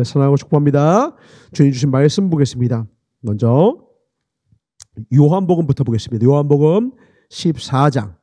여러분을 사랑하고 축복합니다. 주님 주신 말씀 보겠습니다. 먼저 요한복음부터 보겠습니다. 요한복음 14장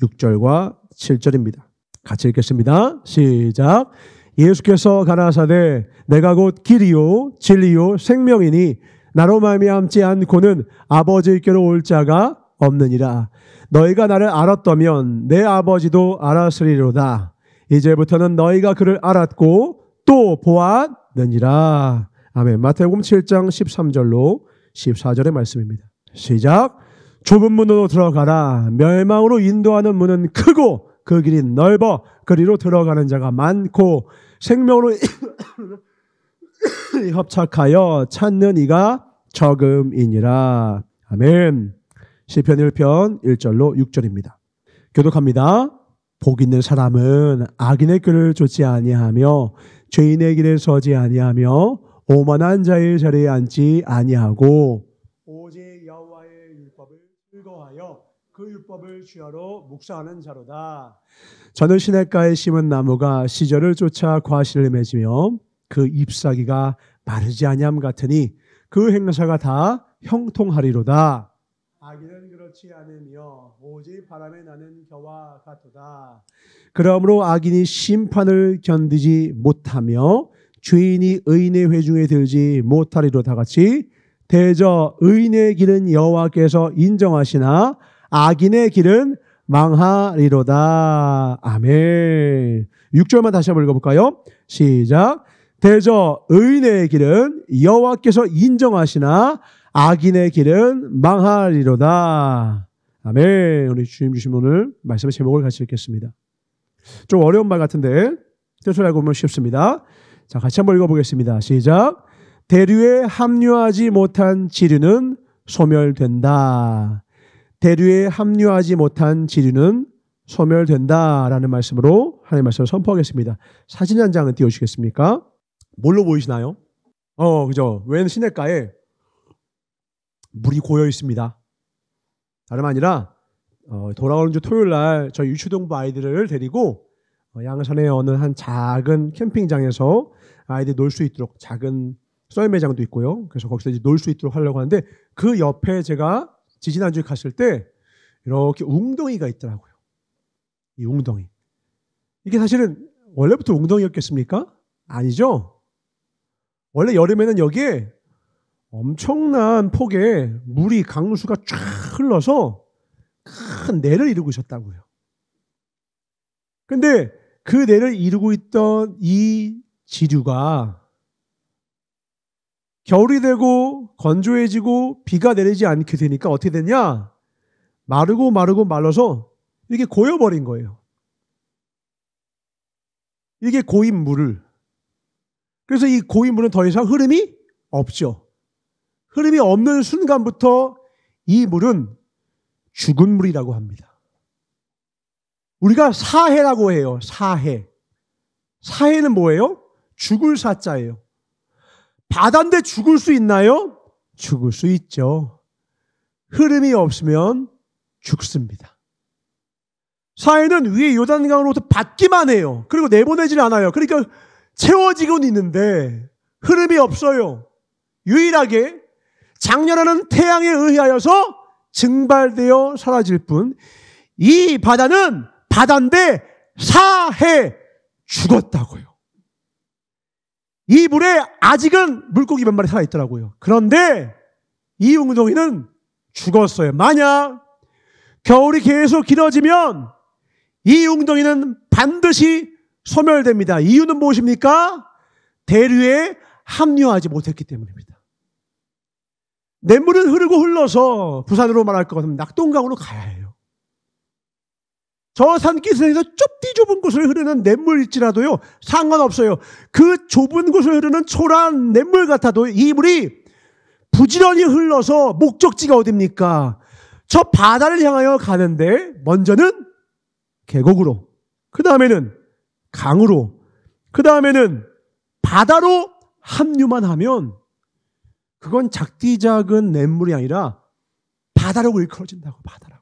6절과 7절입니다. 같이 읽겠습니다. 시작. 예수께서 가라사대 내가 곧 길이요 진리요 생명이니 나로 말미암지 않고는 아버지께로 올 자가 없느니라. 너희가 나를 알았다면 내 아버지도 알았으리로다. 이제부터는 너희가 그를 알았고 또 보았느니라. 아멘. 마태복음 7장 13절로 14절의 말씀입니다. 시작. 좁은 문으로 들어가라. 멸망으로 인도하는 문은 크고 그 길이 넓어 그리로 들어가는 자가 많고 생명으로 협착하여 찾는 이가 적음이니라. 아멘. 시편 1편 1절로 6절입니다. 교독합니다. 복 있는 사람은 악인의 길을 좇지 아니하며 죄인의 길에 서지 아니하며 오만한 자의 자리에 앉지 아니하고 오직 여호와의 율법을 즐거워하여 그 율법을 주야로 묵상하는 자로다. 저는 시냇가에 심은 나무가 시절을 쫓아 과실을 맺으며 그 잎사귀가 마르지 아니함 같으니 그 행사가 다 형통하리로다. 악인은 그렇지 않으며 오직 바람에 나는 겨와 같도다. 그러므로 악인이 심판을 견디지 못하며 죄인이 의인의 회중에 들지 못하리로다. 같이 대저 의인의 길은 여호와께서 인정하시나 악인의 길은 망하리로다. 아멘. 6절만 다시 한번 읽어볼까요? 시작. 대저 의인의 길은 여호와께서 인정하시나 악인의 길은 망하리로다. 아멘. 우리 주님 주신 오늘 말씀의 제목을 같이 읽겠습니다. 좀 어려운 말 같은데 뜻을 알고 보면 쉽습니다. 자, 같이 한번 읽어보겠습니다. 시작. 대류에 합류하지 못한 지류는 소멸된다. 대류에 합류하지 못한 지류는 소멸된다라는 말씀으로 하나님의 말씀을 선포하겠습니다. 사진 한 장은 띄워주시겠습니까? 뭘로 보이시나요? 그죠. 웬 시냇가에 물이 고여 있습니다. 다름 아니라 돌아오는 주 토요일 날 저희 유초동부 아이들을 데리고 양산의 어느 한 작은 캠핑장에서 아이들이 놀 수 있도록 작은 썰 매장도 있고요. 그래서 거기서 이제 놀 수 있도록 하려고 하는데 그 옆에 제가 지지난주에 갔을 때 이렇게 웅덩이가 있더라고요. 이 웅덩이. 이게 사실은 원래부터 웅덩이였겠습니까? 아니죠. 원래 여름에는 여기에 엄청난 폭의 물이 강수가 쫙 흘러서 큰 내를 이루고 있었다고요. 근데 그 내를 이루고 있던 이 지류가 겨울이 되고 건조해지고 비가 내리지 않게 되니까 어떻게 되냐? 마르고 말라서 이게 고여버린 거예요. 이게 고인 물을. 그래서 이 고인 물은 더 이상 흐름이 없죠. 흐름이 없는 순간부터 이 물은 죽은 물이라고 합니다. 우리가 사해라고 해요. 사해. 사해는 뭐예요? 죽을 사자예요. 바다인데 죽을 수 있나요? 죽을 수 있죠. 흐름이 없으면 죽습니다. 사해는 위에 요단강으로부터 받기만 해요. 그리고 내보내질 않아요. 그러니까 채워지고는 있는데 흐름이 없어요. 유일하게 장렬하는 태양에 의하여서 증발되어 사라질 뿐 이 바다는 바다인데 사해 죽었다고요. 이 물에 아직은 물고기 몇 마리 살아있더라고요. 그런데 이 웅덩이는 죽었어요. 만약 겨울이 계속 길어지면 이 웅덩이는 반드시 소멸됩니다. 이유는 무엇입니까? 대류에 합류하지 못했기 때문입니다. 냇물은 흐르고 흘러서 부산으로 말할 것 같으면 낙동강으로 가야 해요. 저 산기슭에서 좁디 좁은 곳을 흐르는 냇물일지라도요 상관없어요. 그 좁은 곳을 흐르는 초라한 냇물 같아도 이 물이 부지런히 흘러서 목적지가 어딥니까? 저 바다를 향하여 가는데 먼저는 계곡으로, 그 다음에는 강으로, 그 다음에는 바다로 합류만 하면 그건 작디 작은 냇물이 아니라 바다로 일컬어진다고. 바다라고.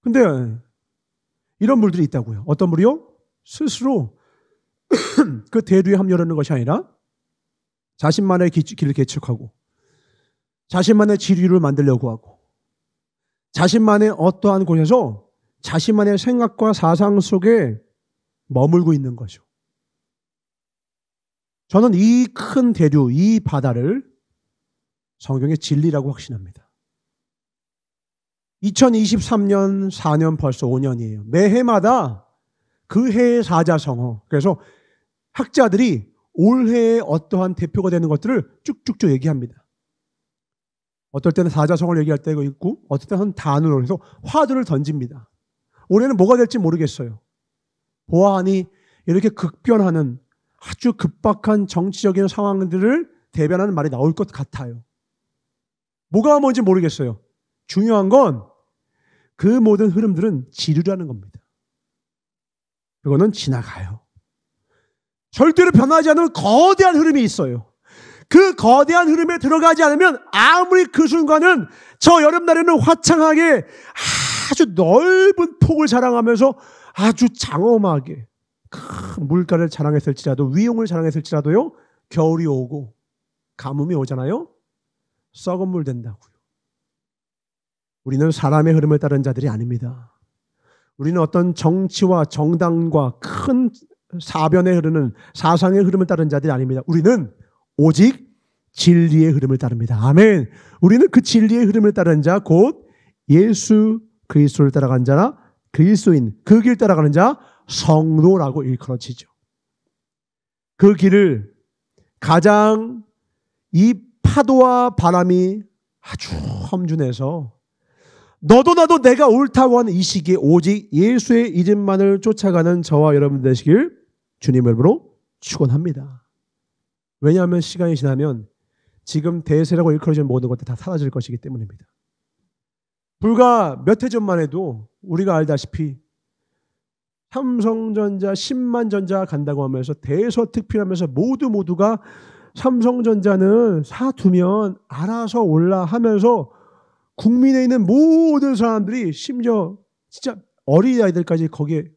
근데 이런 물들이 있다고요. 어떤 물이요? 스스로 그 대류에 합류하는 것이 아니라 자신만의 길을 개척하고 자신만의 지류를 만들려고 하고 자신만의 어떠한 곳에서 자신만의 생각과 사상 속에 머물고 있는 거죠. 저는 이 큰 대류, 이 바다를 성경의 진리라고 확신합니다. 2023년 4년 벌써 5년이에요. 매해마다 그 해의 사자성어. 그래서 학자들이 올해의 어떠한 대표가 되는 것들을 쭉쭉쭉 얘기합니다. 어떨 때는 사자성어를 얘기할 때가 있고 어떨 때는 단어로 해서 화두를 던집니다. 올해는 뭐가 될지 모르겠어요. 보아하니 이렇게 급변하는 아주 급박한 정치적인 상황들을 대변하는 말이 나올 것 같아요. 뭐가 뭔지 모르겠어요. 중요한 건 그 모든 흐름들은 지류라는 겁니다. 그거는 지나가요. 절대로 변하지 않는 거대한 흐름이 있어요. 그 거대한 흐름에 들어가지 않으면 아무리 그 순간은 저 여름날에는 화창하게 아주 넓은 폭을 자랑하면서 아주 장엄하게 큰 물가를 자랑했을지라도 위용을 자랑했을지라도요, 겨울이 오고 가뭄이 오잖아요. 썩은 물 된다고요. 우리는 사람의 흐름을 따른 자들이 아닙니다. 우리는 어떤 정치와 정당과 큰 사변에 흐르는 사상의 흐름을 따른 자들이 아닙니다. 우리는 오직 진리의 흐름을 따릅니다. 아멘. 우리는 그 진리의 흐름을 따른 자, 곧 예수 그리스도를 따라간 자라 그리스도인, 그 길 따라가는 자 성도라고 일컬어지죠. 그 길을 가장 이 파도와 바람이 아주 험준해서 너도 나도 내가 옳다고 하는 이 시기에 오직 예수의 이름만을 쫓아가는 저와 여러분 되시길 주님의 이름으로 축원합니다. 왜냐하면 시간이 지나면 지금 대세라고 일컬어지는 모든 것들 다 사라질 것이기 때문입니다. 불과 몇 해 전만 해도 우리가 알다시피 삼성전자 10만 전자 간다고 하면서 대서특필하면서 모두가 삼성전자는 사두면 알아서 올라 하면서 국민에 있는 모든 사람들이 심지어 진짜 어린아이들까지 거기에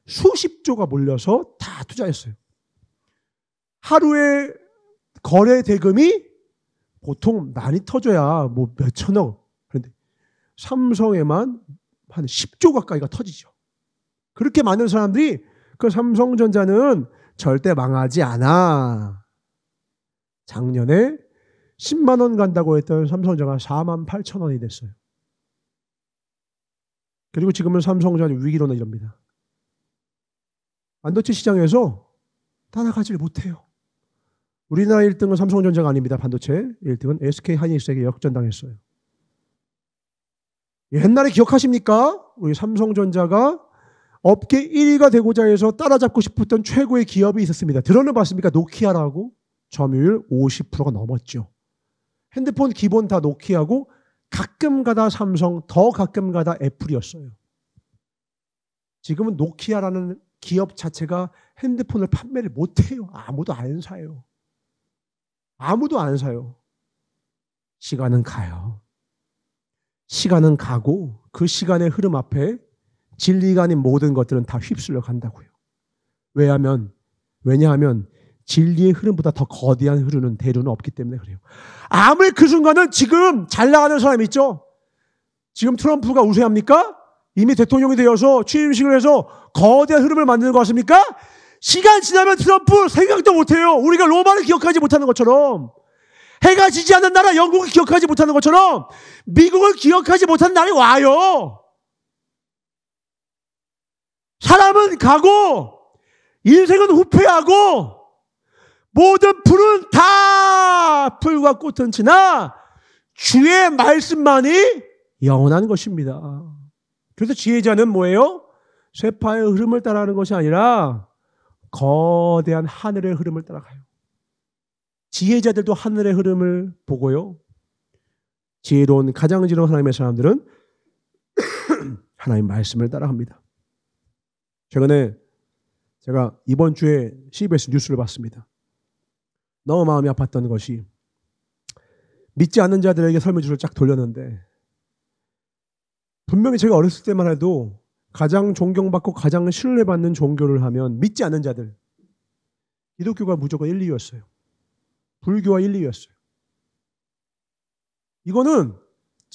수십조가 몰려서 다 투자했어요. 하루에 거래 대금이 보통 많이 터져야 뭐 몇천억. 그런데 삼성에만 한 10조 가까이가 터지죠. 그렇게 많은 사람들이 그 삼성전자는 절대 망하지 않아. 작년에 10만 원 간다고 했던 삼성전자가 4만 8천 원이 됐어요. 그리고 지금은 삼성전자 위기론은 이럽니다. 반도체 시장에서 따라가지를 못해요. 우리나라 1등은 삼성전자가 아닙니다. 반도체 1등은 SK하이닉스에게 역전당했어요. 옛날에 기억하십니까? 우리 삼성전자가 업계 1위가 되고자 해서 따라잡고 싶었던 최고의 기업이 있었습니다. 들어는 봤습니까? 노키아라고. 점유율 50%가 넘었죠. 핸드폰 기본 다 노키아고 가끔 가다 삼성, 더 가끔 가다 애플이었어요. 지금은 노키아라는 기업 자체가 핸드폰을 판매를 못해요. 아무도 안 사요. 아무도 안 사요. 시간은 가요. 시간은 가고 그 시간의 흐름 앞에 진리가 아닌 모든 것들은 다 휩쓸려 간다고요. 왜냐하면 진리의 흐름보다 더 거대한 흐르는 대류는 없기 때문에 그래요. 아무리 그 순간은 지금 잘 나가는 사람 있죠? 지금 트럼프가 우세합니까? 이미 대통령이 되어서 취임식을 해서 거대한 흐름을 만드는 것 같습니까? 시간 지나면 트럼프 생각도 못해요. 우리가 로마를 기억하지 못하는 것처럼, 해가 지지 않는 나라 영국을 기억하지 못하는 것처럼 미국을 기억하지 못하는 날이 와요. 사람은 가고 인생은 후퇴하고 모든 풀은 다 풀과 꽃은 지나 주의 말씀만이 영원한 것입니다. 그래서 지혜자는 뭐예요? 쇠파의 흐름을 따라가는 것이 아니라 거대한 하늘의 흐름을 따라가요. 지혜자들도 하늘의 흐름을 보고요. 지혜로운 가장 지혜로운 하나님의 사람들은 하나님 말씀을 따라갑니다. 최근에 제가 이번 주에 CBS 뉴스를 봤습니다. 너무 마음이 아팠던 것이, 믿지 않는 자들에게 설문지를 쫙 돌렸는데 분명히 제가 어렸을 때만 해도 가장 존경받고 가장 신뢰받는 종교를 하면 믿지 않는 자들, 기독교가 무조건 1, 2였어요. 불교와 1, 2였어요. 이거는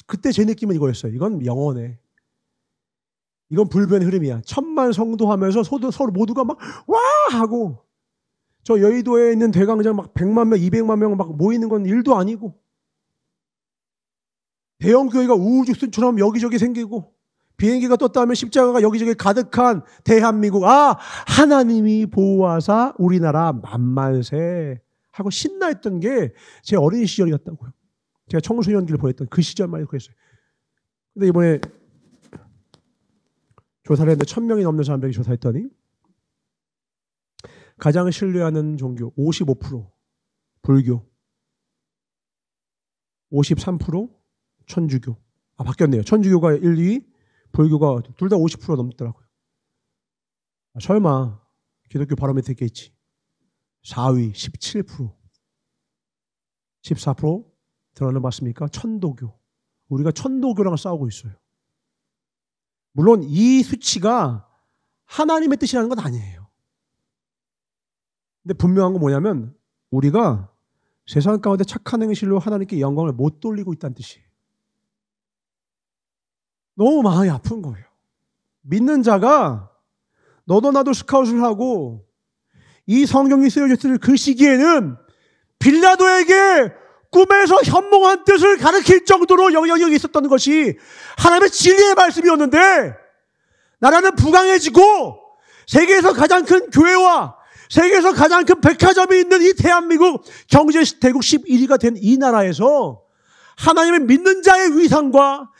그때 제 느낌은 이거였어요. 이건 영원해. 이건 불변의 흐름이야. 천만 성도하면서 서로 모두가 막 와 하고 저 여의도에 있는 대광장 막 100만 명, 200만 명 막 모이는 건 일도 아니고 대형 교회가 우후죽순처럼 여기저기 생기고 비행기가 떴다 하면 십자가가 여기저기 가득한 대한민국. 하나님이 보호하사 우리나라 만만세 하고 신나했던 게 제 어린 시절이었다고요. 제가 청소년기를 보냈던 그 시절만 해도 그랬어요. 근데 이번에 조사를 했는데 1000명이 넘는 사람들이 조사했더니 가장 신뢰하는 종교 55% 불교, 53% 천주교. 바뀌었네요. 천주교가 1, 2위, 불교가 둘 다 50% 넘더라고요. 설마 기독교 바로미터 있겠지. 4위 17%, 14% 드러나 봤습니까? 천도교. 우리가 천도교랑 싸우고 있어요. 물론 이 수치가 하나님의 뜻이라는 건 아니에요. 근데 분명한 건 뭐냐면 우리가 세상 가운데 착한 행실로 하나님께 영광을 못 돌리고 있다는 뜻이에요. 너무 마음이 아픈 거예요. 믿는 자가 너도 나도 스카웃을 하고 이 성경이 쓰여졌을 그 시기에는 빌라도에게 꿈에서 현몽한 뜻을 가르칠 정도로 영향력이 있었던 것이 하나님의 진리의 말씀이었는데 나라는 부강해지고 세계에서 가장 큰 교회와 세계에서 가장 큰 백화점이 있는 이 대한민국 경제 대국 11위가 된 이 나라에서 하나님의 믿는 자의 위상과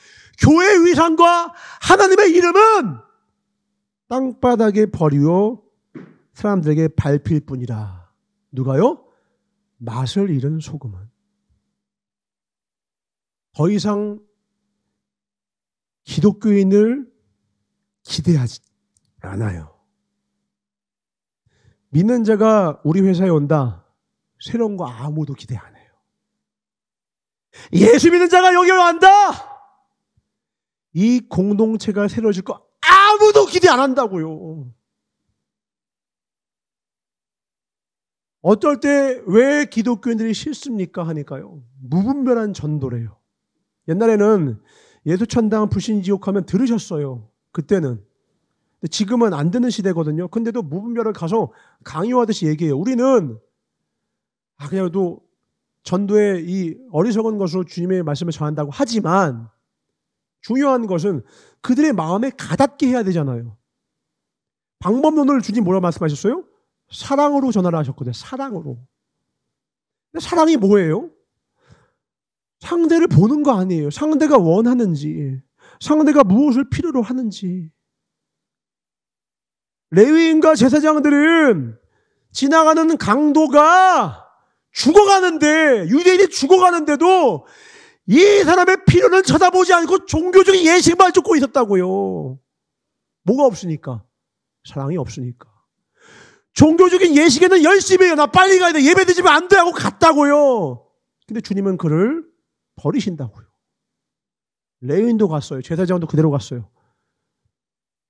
교회의 위상과 하나님의 이름은 땅바닥에 버리고 사람들에게 밟힐 뿐이라. 누가요? 맛을 잃은 소금은. 더 이상 기독교인을 기대하지 않아요. 믿는 자가 우리 회사에 온다. 새로운 거 아무도 기대 안 해요. 예수 믿는 자가 여기 왔다. 이 공동체가 새로워질 거 아무도 기대 안 한다고요. 어떨 때 왜 기독교인들이 싫습니까? 하니까요. 무분별한 전도래요. 옛날에는 예수천당 불신지옥 하면 들으셨어요. 그때는. 근데 지금은 안 듣는 시대거든요. 근데도 무분별을 가서 강요하듯이 얘기해요. 우리는 그냥도 전도의 이 어리석은 것으로 주님의 말씀을 전한다고 하지만 중요한 것은 그들의 마음에 가닿게 해야 되잖아요. 방법론을 주님 뭐라고 말씀하셨어요? 사랑으로 전하라 하셨거든요. 사랑으로. 근데 사랑이 뭐예요? 상대를 보는 거 아니에요. 상대가 원하는지, 상대가 무엇을 필요로 하는지. 레위인과 제사장들은 지나가는 강도가 죽어가는데, 유대인이 죽어가는데도 이 사람의 필요는 쳐다보지 않고 종교적인 예식만 쫓고 있었다고요. 뭐가 없으니까? 사랑이 없으니까. 종교적인 예식에는 열심히 해요. 나 빨리 가야 돼. 예배 드리면 안 돼 하고 갔다고요. 근데 주님은 그를 버리신다고요. 레위인도 갔어요. 제사장도 그대로 갔어요.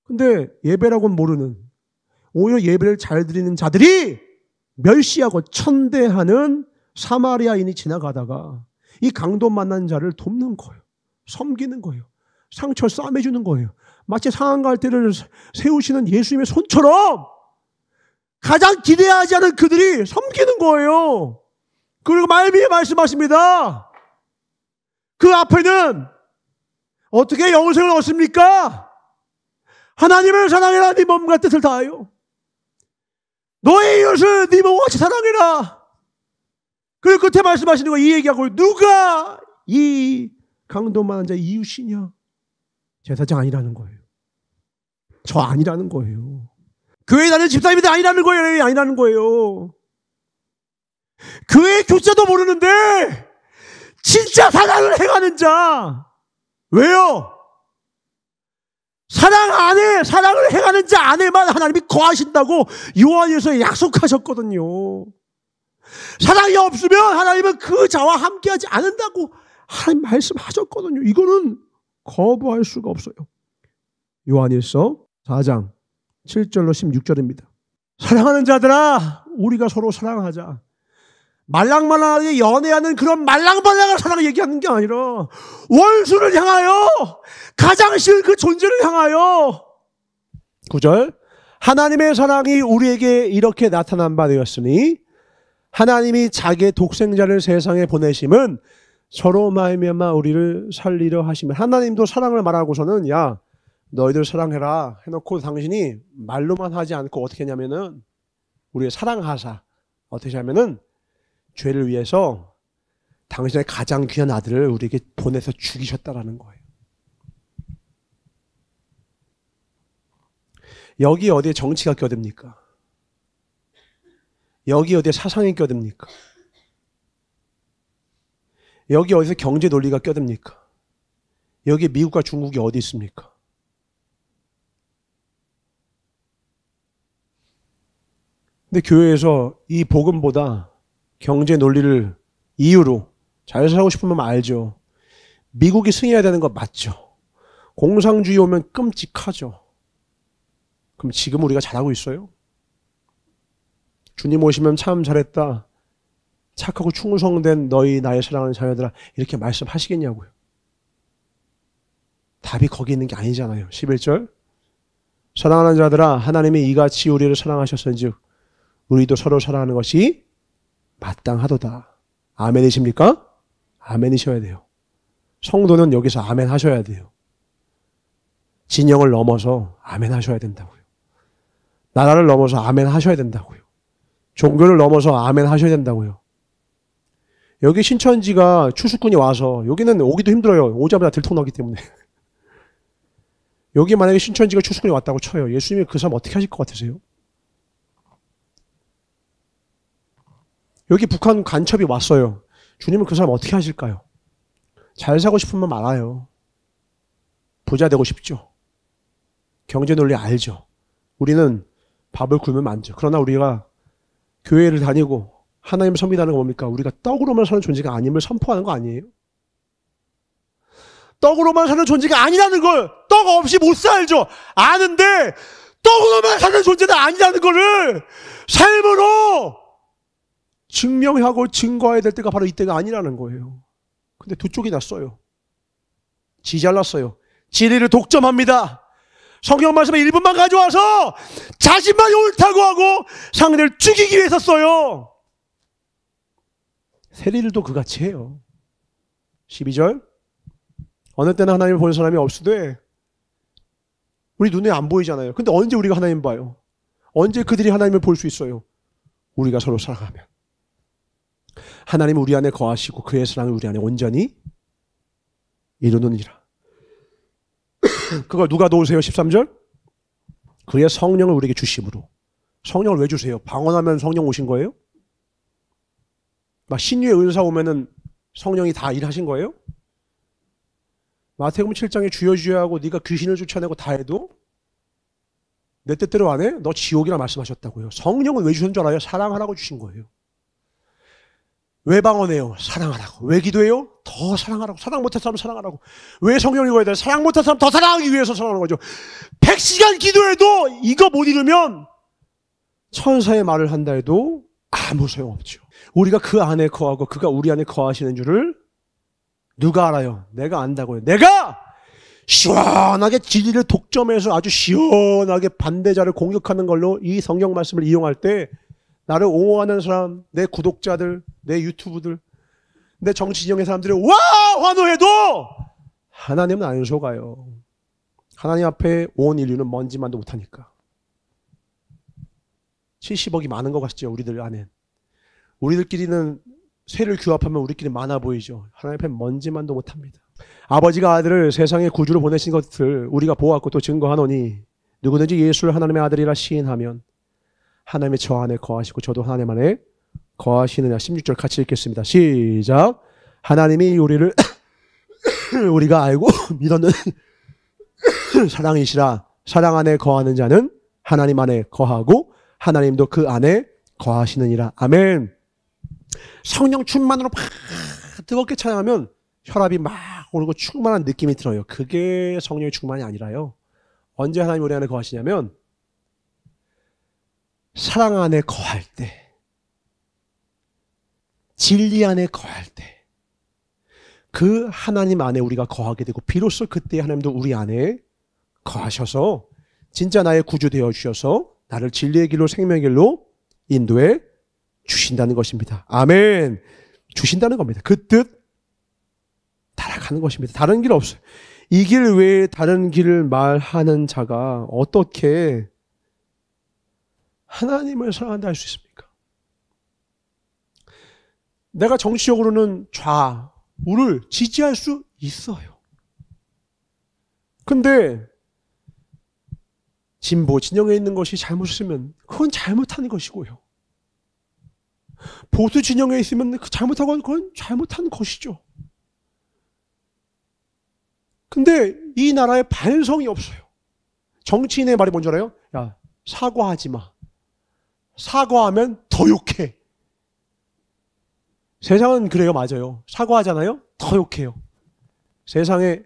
근데 예배라고는 모르는, 오히려 예배를 잘 드리는 자들이 멸시하고 천대하는 사마리아인이 지나가다가 이 강도 만난 자를 돕는 거예요. 섬기는 거예요. 상처 싸매주는 거예요. 마치 상한 갈대를 세우시는 예수님의 손처럼 가장 기대하지 않은 그들이 섬기는 거예요. 그리고 말미에 말씀하십니다. 그 앞에는 어떻게 영생을 얻습니까? 하나님을 사랑해라. 네 몸과 뜻을 다하여 너의 이웃을 네 몸과 같이 사랑해라. 그리고 끝에 말씀하시는 거 이 얘기하고, 누가 이 강도만한 자의 이웃이냐? 제사장 아니라는 거예요. 저 아니라는 거예요. 교회 다니는 집사님들 아니라는 거예요. 아니라는 거예요. 교회 교자도 모르는데 진짜 사랑을 행하는 자. 왜요? 사랑을 행하는 자 안에만 하나님이 거하신다고 요한일서에 약속하셨거든요. 사랑이 없으면 하나님은 그 자와 함께하지 않는다고 하나님 말씀하셨거든요. 이거는 거부할 수가 없어요. 요한일서 4장 7절로 16절입니다. 사랑하는 자들아, 우리가 서로 사랑하자. 말랑말랑하게 연애하는 그런 말랑말랑한 사랑을 얘기하는 게 아니라 원수를 향하여, 가장 싫은 그 존재를 향하여. 9절, 하나님의 사랑이 우리에게 이렇게 나타난 바 되었으니 하나님이 자기의 독생자를 세상에 보내심은 서로 말미암아 우리를 살리려 하시면. 하나님도 사랑을 말하고서는 야 너희들 사랑해라 해놓고 당신이 말로만 하지 않고 어떻게 했냐면은 우리의 사랑하사 어떻게 하냐면은 죄를 위해서 당신의 가장 귀한 아들을 우리에게 보내서 죽이셨다라는 거예요. 여기 어디에 정치가 껴듭니까? 여기 어디에 사상이 껴듭니까? 여기 어디서 경제 논리가 껴듭니까? 여기 미국과 중국이 어디 있습니까? 근데 교회에서 이 복음보다 경제 논리를 이유로 잘 살고 싶으면 알죠. 미국이 승해야 되는 거 맞죠. 공산주의 오면 끔찍하죠. 그럼 지금 우리가 잘하고 있어요? 주님 오시면 참 잘했다. 착하고 충성된 너희 나의 사랑하는 자녀들아 이렇게 말씀하시겠냐고요. 답이 거기 있는 게 아니잖아요. 11절, 사랑하는 자들아 하나님이 이같이 우리를 사랑하셨은즉 우리도 서로 사랑하는 것이 마땅하도다. 아멘이십니까? 아멘이셔야 돼요. 성도는 여기서 아멘 하셔야 돼요. 진영을 넘어서 아멘 하셔야 된다고요. 나라를 넘어서 아멘 하셔야 된다고요. 종교를 넘어서 아멘 하셔야 된다고요. 여기 신천지가 추수꾼이 와서, 여기는 오기도 힘들어요. 오자마자 들통나기 때문에. 여기 만약에 신천지가 추수꾼이 왔다고 쳐요. 예수님이 그 사람 어떻게 하실 것 같으세요? 여기 북한 간첩이 왔어요. 주님은 그 사람 어떻게 하실까요? 잘 사고 싶으면 말아요. 부자 되고 싶죠. 경제 논리 알죠. 우리는 밥을 굶으면 안 죠. 그러나 우리가 교회를 다니고 하나님 섬기다는 건 뭡니까? 우리가 떡으로만 사는 존재가 아님을 선포하는 거 아니에요? 떡으로만 사는 존재가 아니라는 걸, 떡 없이 못 살죠. 아는데 떡으로만 사는 존재는 아니라는 거를 삶으로 증명하고 증거해야 될 때가 바로 이때가 아니라는 거예요. 근데 두 쪽이 났어요. 지 잘났어요. 진리를 독점합니다. 성경 말씀을 1분만 가져와서 자신만이 옳다고 하고 상대를 죽이기 위해서 써요. 세리들도 그같이 해요. 12절, 어느 때는 하나님을 보는 사람이 없으되 우리 눈에 안 보이잖아요. 근데 언제 우리가 하나님 봐요? 언제 그들이 하나님을 볼 수 있어요? 우리가 서로 사랑하면. 하나님은 우리 안에 거하시고 그의 사랑을 우리 안에 온전히 이루느니라. 그걸 누가 도우세요? 13절, 그의 성령을 우리에게 주심으로. 성령을 왜 주세요? 방언하면 성령 오신 거예요? 막 신유의 은사 오면은 성령이 다 일하신 거예요? 마태복음 7장에 주여 주여 하고 네가 귀신을 쫓아내고 다 해도 내 뜻대로 안 해? 너 지옥이라 말씀하셨다고요. 성령은 왜 주신 줄 알아요? 사랑하라고 주신 거예요. 왜 방언해요? 사랑하라고. 왜 기도해요? 더 사랑하라고. 사랑 못할 사람 사랑하라고. 왜 성경을 읽어야 돼? 사랑 못할 사람 더 사랑하기 위해서 사랑하는 거죠. 100시간 기도해도 이거 못 이루면 천사의 말을 한다 해도 아무 소용없죠. 우리가 그 안에 거하고 그가 우리 안에 거하시는 줄을 누가 알아요? 내가 안다고요. 내가 시원하게 진리를 독점해서 아주 시원하게 반대자를 공격하는 걸로 이 성경 말씀을 이용할 때 나를 옹호하는 사람, 내 구독자들, 내 유튜브들, 내 정치 진영의 사람들이 와! 환호해도 하나님은 안 속아요. 하나님 앞에 온 인류는 먼지만도 못하니까. 70억이 많은 것 같죠, 우리들 안엔. 우리들끼리는 쇠를 규합하면 우리끼리 많아 보이죠. 하나님 앞에 먼지만도 못합니다. 아버지가 아들을 세상에 구주로 보내신 것을 우리가 보았고 또 증거하노니 누구든지 예수를 하나님의 아들이라 시인하면 하나님의 저 안에 거하시고 저도 하나님 안에 거하시느냐. 16절 같이 읽겠습니다. 시작. 하나님이 우리를 우리가 알고 믿었는 사랑이시라. 사랑 안에 거하는 자는 하나님 안에 거하고 하나님도 그 안에 거하시느니라. 아멘. 성령 충만으로 막 뜨겁게 찬양하면 혈압이 막 오르고 충만한 느낌이 들어요. 그게 성령의 충만이 아니라요. 언제 하나님 우리 안에 거하시냐면 사랑 안에 거할 때, 진리 안에 거할 때, 그 하나님 안에 우리가 거하게 되고, 비로소 그때 하나님도 우리 안에 거하셔서 진짜 나의 구주 되어 주셔서 나를 진리의 길로 생명의 길로 인도해 주신다는 것입니다. 아멘. 주신다는 겁니다. 그 뜻 따라가는 것입니다. 다른 길 없어요. 이 길 외에 다른 길을 말하는 자가 어떻게 하나님을 사랑한다 할 수 있습니까? 내가 정치적으로는 좌우를 지지할 수 있어요. 근데 진보 진영에 있는 것이 잘못이면 그건 잘못한 것이고요. 보수 진영에 있으면 그 잘못하고 그건 잘못한 것이죠. 근데 이 나라에 반성이 없어요. 정치인의 말이 뭔지 알아요? 야, 사과하지 마. 사과하면 더 욕해. 세상은 그래요. 맞아요. 사과하잖아요. 더 욕해요. 세상에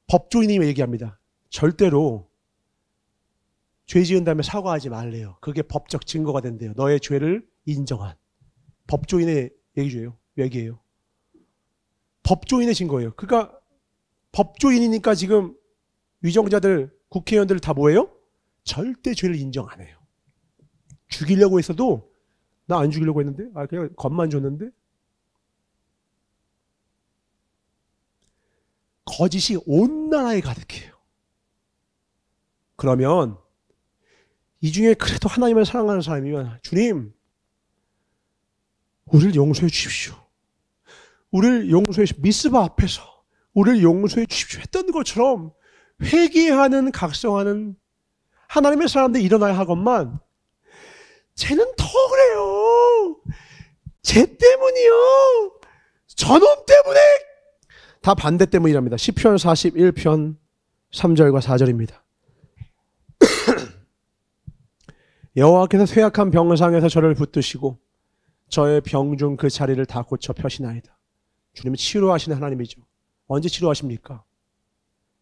법조인이 얘기합니다. 절대로 죄 지은 다음에 사과하지 말래요. 그게 법적 증거가 된대요. 너의 죄를 인정한. 법조인의 얘기예요. 법조인의 증거예요. 그러니까 법조인이니까 지금 위정자들, 국회의원들 다 뭐예요? 절대 죄를 인정 안 해요. 죽이려고 했어도 나 안 죽이려고 했는데, 그냥 겁만 줬는데. 거짓이 온 나라에 가득해요. 그러면 이 중에 그래도 하나님을 사랑하는 사람이면 주님, 우리를 용서해 주십시오. 우리를 용서해 주십시오. 미스바 앞에서 우리를 용서해 주십시오 했던 것처럼 회개하는, 각성하는 하나님의 사람들이 일어나야 하건만 쟤는 더 그래요. 쟤 때문이요. 저놈 때문에. 다 반대 때문이랍니다. 시편 41편 3절과 4절입니다. 여호와께서 쇠약한 병상에서 저를 붙드시고 저의 병중 그 자리를 다 고쳐 펴시나이다. 주님은 치료하시는 하나님이죠. 언제 치료하십니까?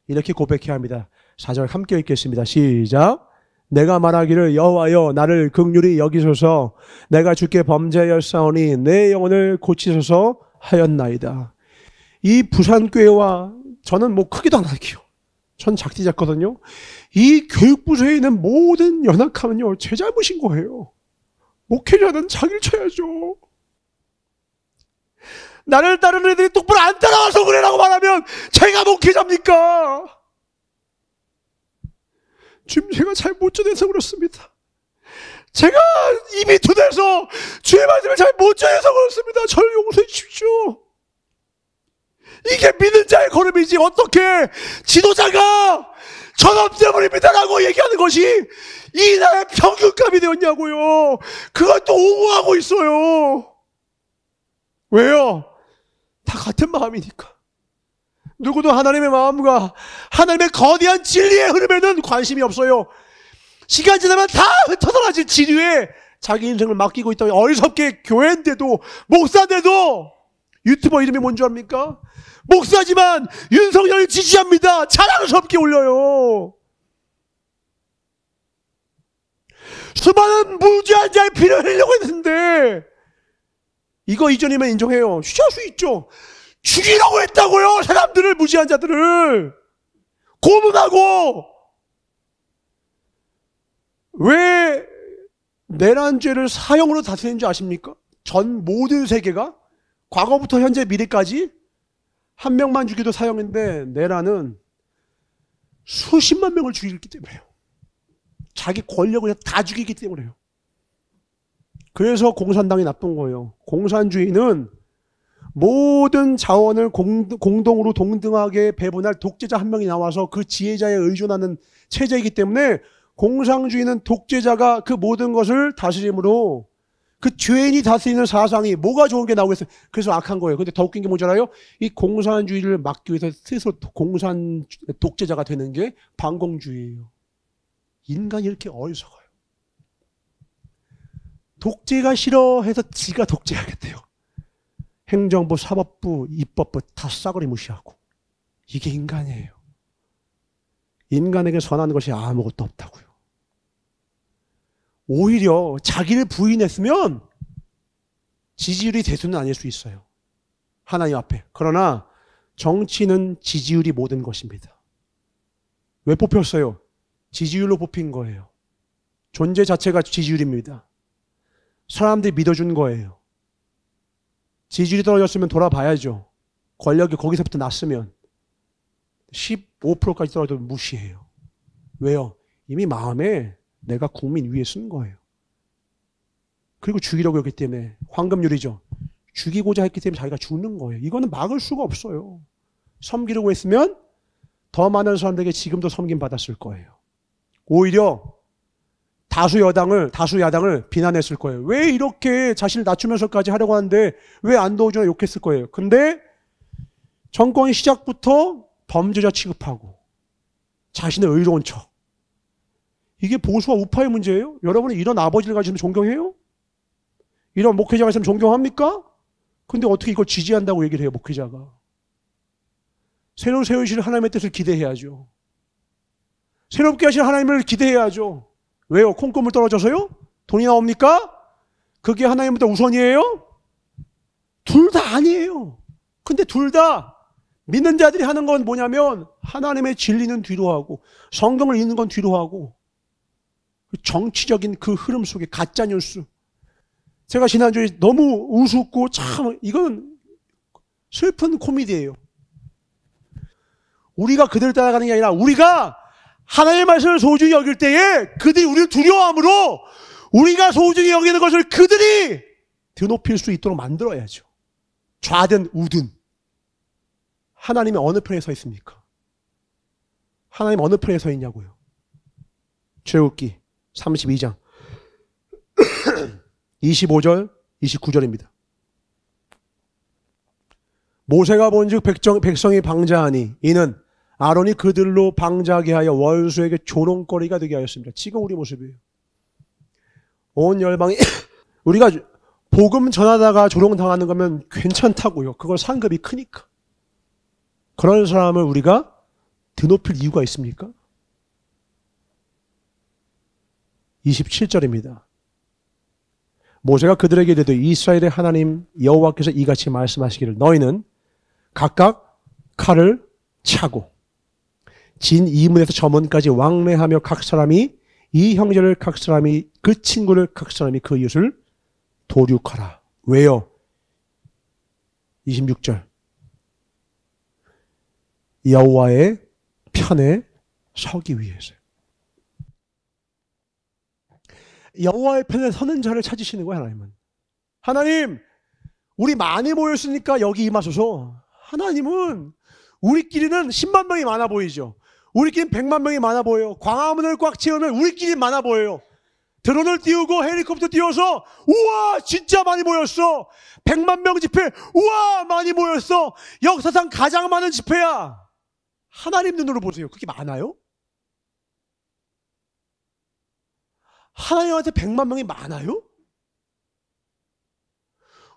이렇게 고백해야 합니다. 4절 함께 읽겠습니다. 시작. 내가 말하기를 여호와여 나를 긍휼히 여기소서. 내가 주께 범죄하였사오니 내 영혼을 고치소서 하였나이다. 이 부산교회와 저는 뭐 크기도 안 할게요. 전 작디 작거든요. 이 교육부서에 있는 모든 연약함은요, 제 잘못인 거예요. 목회자는 자기를 쳐야죠. 나를 따르는 애들이 똑바로 안 따라와서 그래라고 말하면 제가 목회자입니까? 지금 제가 잘 못 전해서 그렇습니다. 제가 입이 두대서 주의 말씀을 잘 못 전해서 그렇습니다. 저를 용서해 주십시오. 이게 믿는 자의 걸음이지 어떻게 지도자가 저놈 때문입니다라고 얘기하는 것이 이 나라의 평균값이 되었냐고요. 그것도 옹호하고 있어요. 왜요? 다 같은 마음이니까. 누구도 하나님의 마음과 하나님의 거대한 진리의 흐름에는 관심이 없어요. 시간 지나면 다 흩어져나질 진리에 자기 인생을 맡기고 있다. 어리석게 교회인데도, 목사인데도, 유튜버 이름이 뭔지 압니까? 목사지만 윤석열을 지지합니다. 자랑스럽게 올려요. 수많은 무지한 자의 피를 흘리려고 했는데 이거 이전이면 인정해요. 취할 수 있죠. 죽이려고 했다고요. 사람들을, 무지한 자들을 고문하고. 왜 내란죄를 사형으로 다스리는지 아십니까? 전 모든 세계가 과거부터 현재 미래까지 한 명만 죽여도 사형인데 내란은 수십만 명을 죽이기 때문에요. 자기 권력을 다 죽이기 때문에요. 그래서 공산당이 나쁜 거예요. 공산주의는 모든 자원을 공동으로 동등하게 배분할 독재자 한 명이 나와서 그 지혜자에 의존하는 체제이기 때문에 공산주의는 독재자가 그 모든 것을 다스림으로 그 죄인이 다스리는 사상이 뭐가 좋은 게 나오겠어요. 그래서 악한 거예요. 근데 더 웃긴 게 뭔지 알아요? 이 공산주의를 막기 위해서 스스로 공산 독재자가 되는 게 반공주의예요. 인간이 이렇게 어리석어요. 독재가 싫어해서 지가 독재하겠대요. 행정부, 사법부, 입법부 다 싸그리 무시하고. 이게 인간이에요. 인간에게 선한 것이 아무것도 없다고요. 오히려 자기를 부인했으면 지지율이 대수는 아닐 수 있어요. 하나님 앞에. 그러나 정치는 지지율이 모든 것입니다. 왜 뽑혔어요? 지지율로 뽑힌 거예요. 존재 자체가 지지율입니다. 사람들이 믿어준 거예요. 지지율이 떨어졌으면 돌아봐야죠. 권력이 거기서부터 났으면 15%까지 떨어져도 무시해요. 왜요? 이미 마음에 내가 국민 위에 쓴 거예요. 그리고 죽이려고 했기 때문에 황금률이죠. 죽이고자 했기 때문에 자기가 죽는 거예요. 이거는 막을 수가 없어요. 섬기려고 했으면 더 많은 사람들에게 지금도 섬김 받았을 거예요. 오히려 다수 야당을 비난했을 거예요. 왜 이렇게 자신을 낮추면서까지 하려고 하는데 왜 안 도와주나 욕했을 거예요. 근데 정권이 시작부터 범죄자 취급하고 자신의 의로운 척. 이게 보수와 우파의 문제예요? 여러분은 이런 아버지를 가지면 존경해요? 이런 목회자가 있으면 존경합니까? 근데 어떻게 이걸 지지한다고 얘기를 해요, 목회자가? 새로 세우실 하나님의 뜻을 기대해야죠. 새롭게 하실 하나님을 기대해야죠. 왜요? 콩고물 떨어져서요? 돈이 나옵니까? 그게 하나님보다 우선이에요? 둘 다 아니에요. 근데 둘 다 믿는 자들이 하는 건 뭐냐면 하나님의 진리는 뒤로 하고 성경을 읽는 건 뒤로 하고 정치적인 그 흐름 속에 가짜 뉴스. 제가 지난주에 너무 우습고 참 이건 슬픈 코미디예요. 우리가 그들을 따라가는 게 아니라 우리가 하나님의 말씀을 소중히 여길 때에 그들이 우리를 두려워함으로 우리가 소중히 여기는 것을 그들이 드높일 수 있도록 만들어야죠. 좌든 우든. 하나님이 어느 편에 서 있습니까? 하나님 어느 편에 서 있냐고요. 출애굽기 32장 25절 29절입니다. 모세가 본즉 백성이 방자하니 이는 아론이 그들로 방자하게 하여 원수에게 조롱거리가 되게 하였습니다. 지금 우리 모습이에요. 온 열방이 우리가 복음 전하다가 조롱당하는 거면 괜찮다고요. 그걸 상급이 크니까. 그런 사람을 우리가 드높일 이유가 있습니까? 27절입니다. 모세가 그들에게 이르되 이스라엘의 하나님 여호와께서 이같이 말씀하시기를 너희는 각각 칼을 차고 진 이문에서 저문까지 왕래하며 각 사람이 이 형제를 각 사람이 그 친구를 각 사람이 그 이웃을 도륙하라. 왜요? 26절 여호와의 편에 서기 위해서요. 여호와의 편에 서는 자를 찾으시는 거예요. 하나님은. 하나님 우리 많이 모였으니까 여기 임하소서. 하나님은 우리끼리는 10만 명이 많아 보이죠. 우리끼리는 100만 명이 많아 보여요. 광화문을 꽉 채우면 우리끼리 많아 보여요. 드론을 띄우고 헬리콥터 띄워서 우와 진짜 많이 모였어. 100만 명 집회 우와 많이 모였어. 역사상 가장 많은 집회야. 하나님 눈으로 보세요. 그게 많아요? 하나님한테 100만 명이 많아요?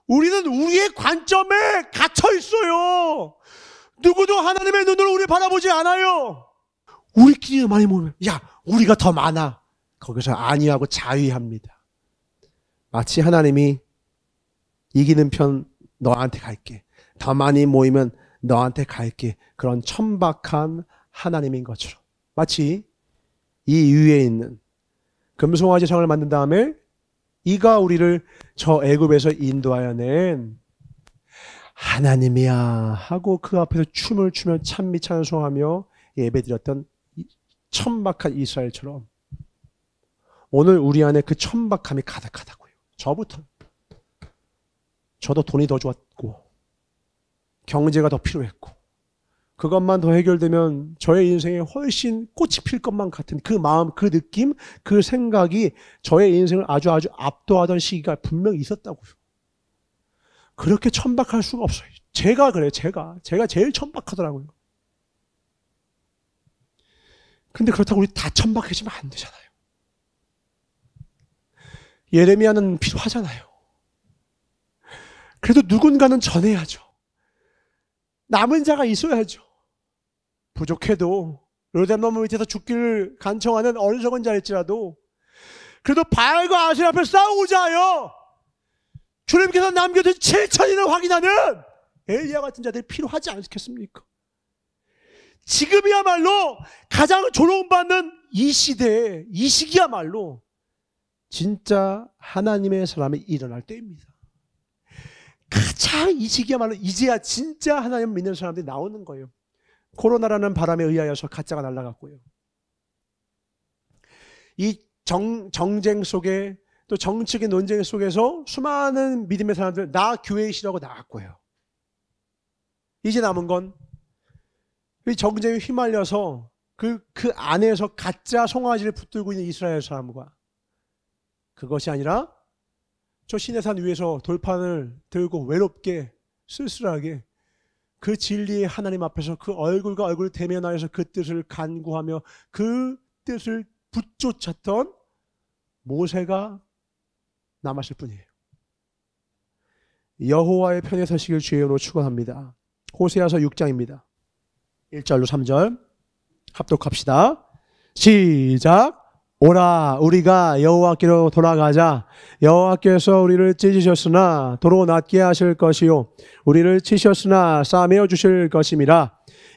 우리는 우리의 관점에 갇혀 있어요. 누구도 하나님의 눈으로 우리 바라보지 않아요. 우리끼리 많이 모이면 야 우리가 더 많아. 거기서 아니하고 자위합니다. 마치 하나님이 이기는 편 너한테 갈게. 더 많이 모이면 너한테 갈게. 그런 천박한 하나님인 것처럼. 마치 이 위에 있는 금송아지 상을 만든 다음에 이가 우리를 저 애굽에서 인도하여 낸 하나님이야 하고 그 앞에서 춤을 추며 찬미 찬송하며 예배드렸던 천박한 이스라엘처럼 오늘 우리 안에 그 천박함이 가득하다고요. 저부터. 저도 돈이 더 좋았고 경제가 더 필요했고 그것만 더 해결되면 저의 인생에 훨씬 꽃이 필 것만 같은 그 마음, 그 느낌, 그 생각이 저의 인생을 아주 압도하던 시기가 분명히 있었다고요. 그렇게 천박할 수가 없어요. 제가 그래요. 제가 제일 천박하더라고요. 근데 그렇다고 우리 다 천박해지면 안 되잖아요. 예레미야는 필요하잖아요. 그래도 누군가는 전해야죠. 남은 자가 있어야죠. 부족해도 요단 너머 밑에서 죽기를 간청하는 어리석은 자일지라도 그래도 바알과 아세라 앞에 싸우고자 하여 주님께서 남겨둔 7천인을 확인하는 엘리야 같은 자들이 필요하지 않겠습니까? 지금이야말로 가장 조롱받는 이 시대에, 이 시기야말로 진짜 하나님의 사람이 일어날 때입니다. 가장 이 시기야말로 이제야 진짜 하나님 믿는 사람들이 나오는 거예요. 코로나라는 바람에 의하여서 가짜가 날아갔고요. 이 정쟁 속에 또 정치적인 논쟁 속에서 수많은 믿음의 사람들 나 교회에 싫어하고 나갔고요. 이제 남은 건 이 정쟁에 휘말려서 그 안에서 가짜 송아지를 붙들고 있는 이스라엘 사람과 그것이 아니라 저 시내산 위에서 돌판을 들고 외롭게 쓸쓸하게 그 진리의 하나님 앞에서 그 얼굴과 얼굴을 대면하여서 그 뜻을 간구하며 그 뜻을 붙쫓았던 모세가 남았을 뿐이에요. 여호와의 편에 서시길 주의 이름으로 축원합니다. 호세아서 6장입니다. 1절로 3절 합독합시다. 시작. 오라 우리가 여호와께로 돌아가자. 여호와께서 우리를 찢으셨으나 도로 낫게 하실 것이요 우리를 치셨으나 싸매어 주실 것임이라.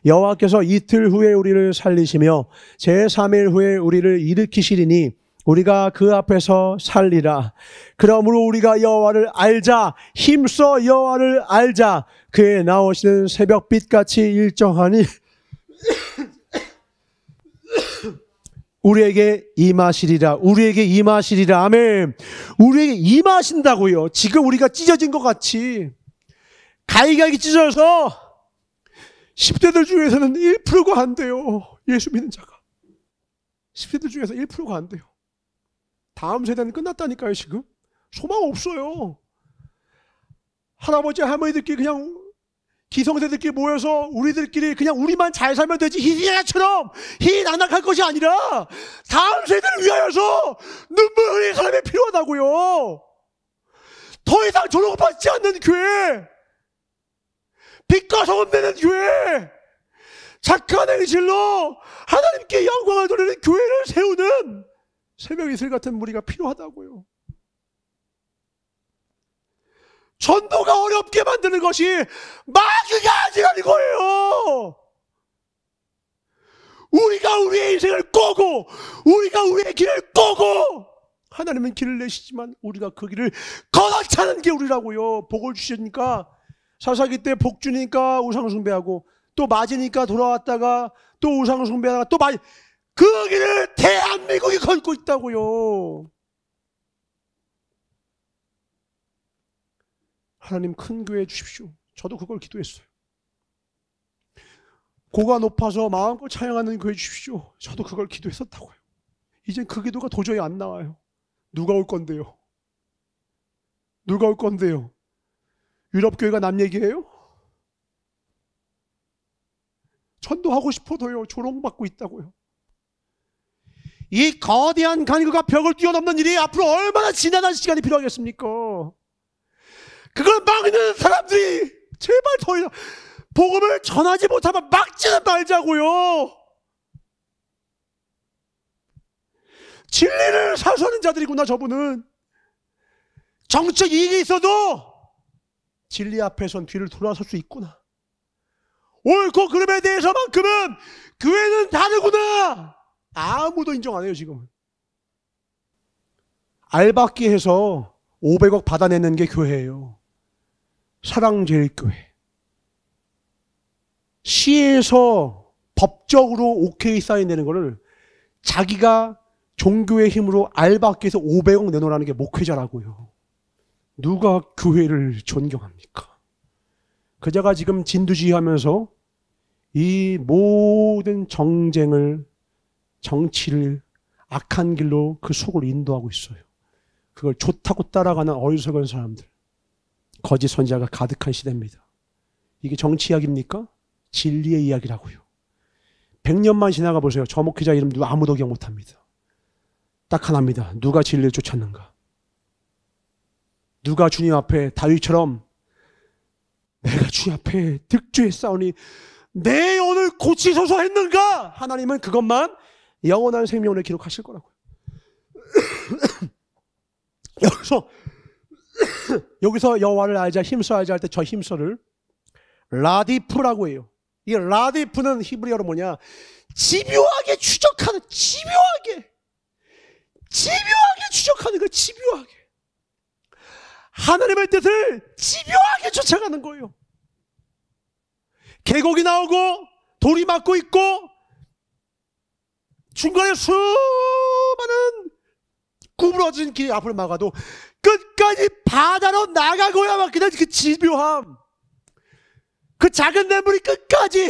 여호와께서 이틀 후에 우리를 살리시며 제3일 후에 우리를 일으키시리니 우리가 그 앞에서 살리라. 그러므로 우리가 여호와를 알자. 힘써 여호와를 알자. 그의 나오시는 새벽빛같이 일정하니 우리에게 임하시리라. 우리에게 임하시리라. 아멘. 우리에게 임하신다고요. 지금 우리가 찢어진 것 같이 가이가이 찢어져서 10대들 중에서는 1%가 안 돼요. 예수 믿는 자가 10대들 중에서 1%가 안 돼요. 다음 세대는 끝났다니까요. 지금 소망 없어요. 할아버지 할머니들끼리 그냥 기성세들끼리 모여서 우리들끼리 그냥 우리만 잘 살면 되지 히스기야처럼 희낙낙할 것이 아니라 다음 세대를 위하여서 눈물 흘리는 사람이 필요하다고요. 더 이상 조롱받지 않는 교회, 빛과 소금 내는 교회, 착한 행실로 하나님께 영광을 돌리는 교회를 세우는 새벽 이슬 같은 무리가 필요하다고요. 전도가 어렵게 만드는 것이 마귀가 아니라는 거예요. 우리가 우리의 인생을 꼬고 우리가 우리의 길을 꼬고 하나님은 길을 내시지만 우리가 그 길을 거듭차는 게 우리라고요. 복을 주시니까 사사기 때 복 주니까 우상 숭배하고 또 맞으니까 돌아왔다가 또 우상 숭배하다가 또 그 길을 대한민국이 걷고 있다고요. 하나님 큰 교회 주십시오. 저도 그걸 기도했어요. 고가 높아서 마음껏 찬양하는 교회 주십시오. 저도 그걸 기도했었다고요. 이젠 그 기도가 도저히 안 나와요. 누가 올 건데요? 누가 올 건데요? 유럽 교회가 남 얘기예요? 전도하고 싶어도요. 조롱받고 있다고요. 이 거대한 간격과 벽을 뛰어넘는 일이 앞으로 얼마나 지난한 시간이 필요하겠습니까? 그걸 막는 사람들이 제발 더 이상 복음을 전하지 못하면 막지는 말자고요. 진리를 사수하는 자들이구나. 저분은 정치적 이익이 있어도 진리 앞에선 뒤를 돌아설 수 있구나. 옳고 그름에 대해서만큼은 교회는 다르구나. 아무도 인정 안 해요. 지금은 알박기 해서 500억 받아내는 게 교회예요. 사랑제일교회. 시에서 법적으로 오케이 사인되는 거를 자기가 종교의 힘으로 알박기에서 500억 내놓으라는 게 목회자라고요. 누가 교회를 존경합니까? 그자가 지금 진두지휘하면서 이 모든 정쟁을, 정치를 악한 길로 그 속을 인도하고 있어요. 그걸 좋다고 따라가는 어리석은 사람들, 거짓 선지자가 가득한 시대입니다. 이게 정치 이야기입니까? 진리의 이야기라고요. 100년만 지나가 보세요. 저 목회자 이름 누가 아무도 기억 못합니다. 딱 하나입니다. 누가 진리를 쫓았는가? 누가 주님 앞에 다윗처럼 내가 주님 앞에 득주했사오니 내 영혼을 고치소서 했는가? 하나님은 그것만 영원한 생명을 기록하실 거라고요. 여기서 여호와를 알자, 힘써 알자 할 때 저 힘써를 라디프라고 해요. 이 라디프는 히브리어로 뭐냐? 집요하게 추적하는, 집요하게 추적하는 거, 집요하게. 하나님의 뜻을 집요하게 쫓아가는 거예요. 계곡이 나오고 돌이 막고 있고 중간에 수많은 구부러진 길이 앞을 막아도 끝까지 바다로 나가고야만 그냥 그 집요함, 그 작은 냇물이 끝까지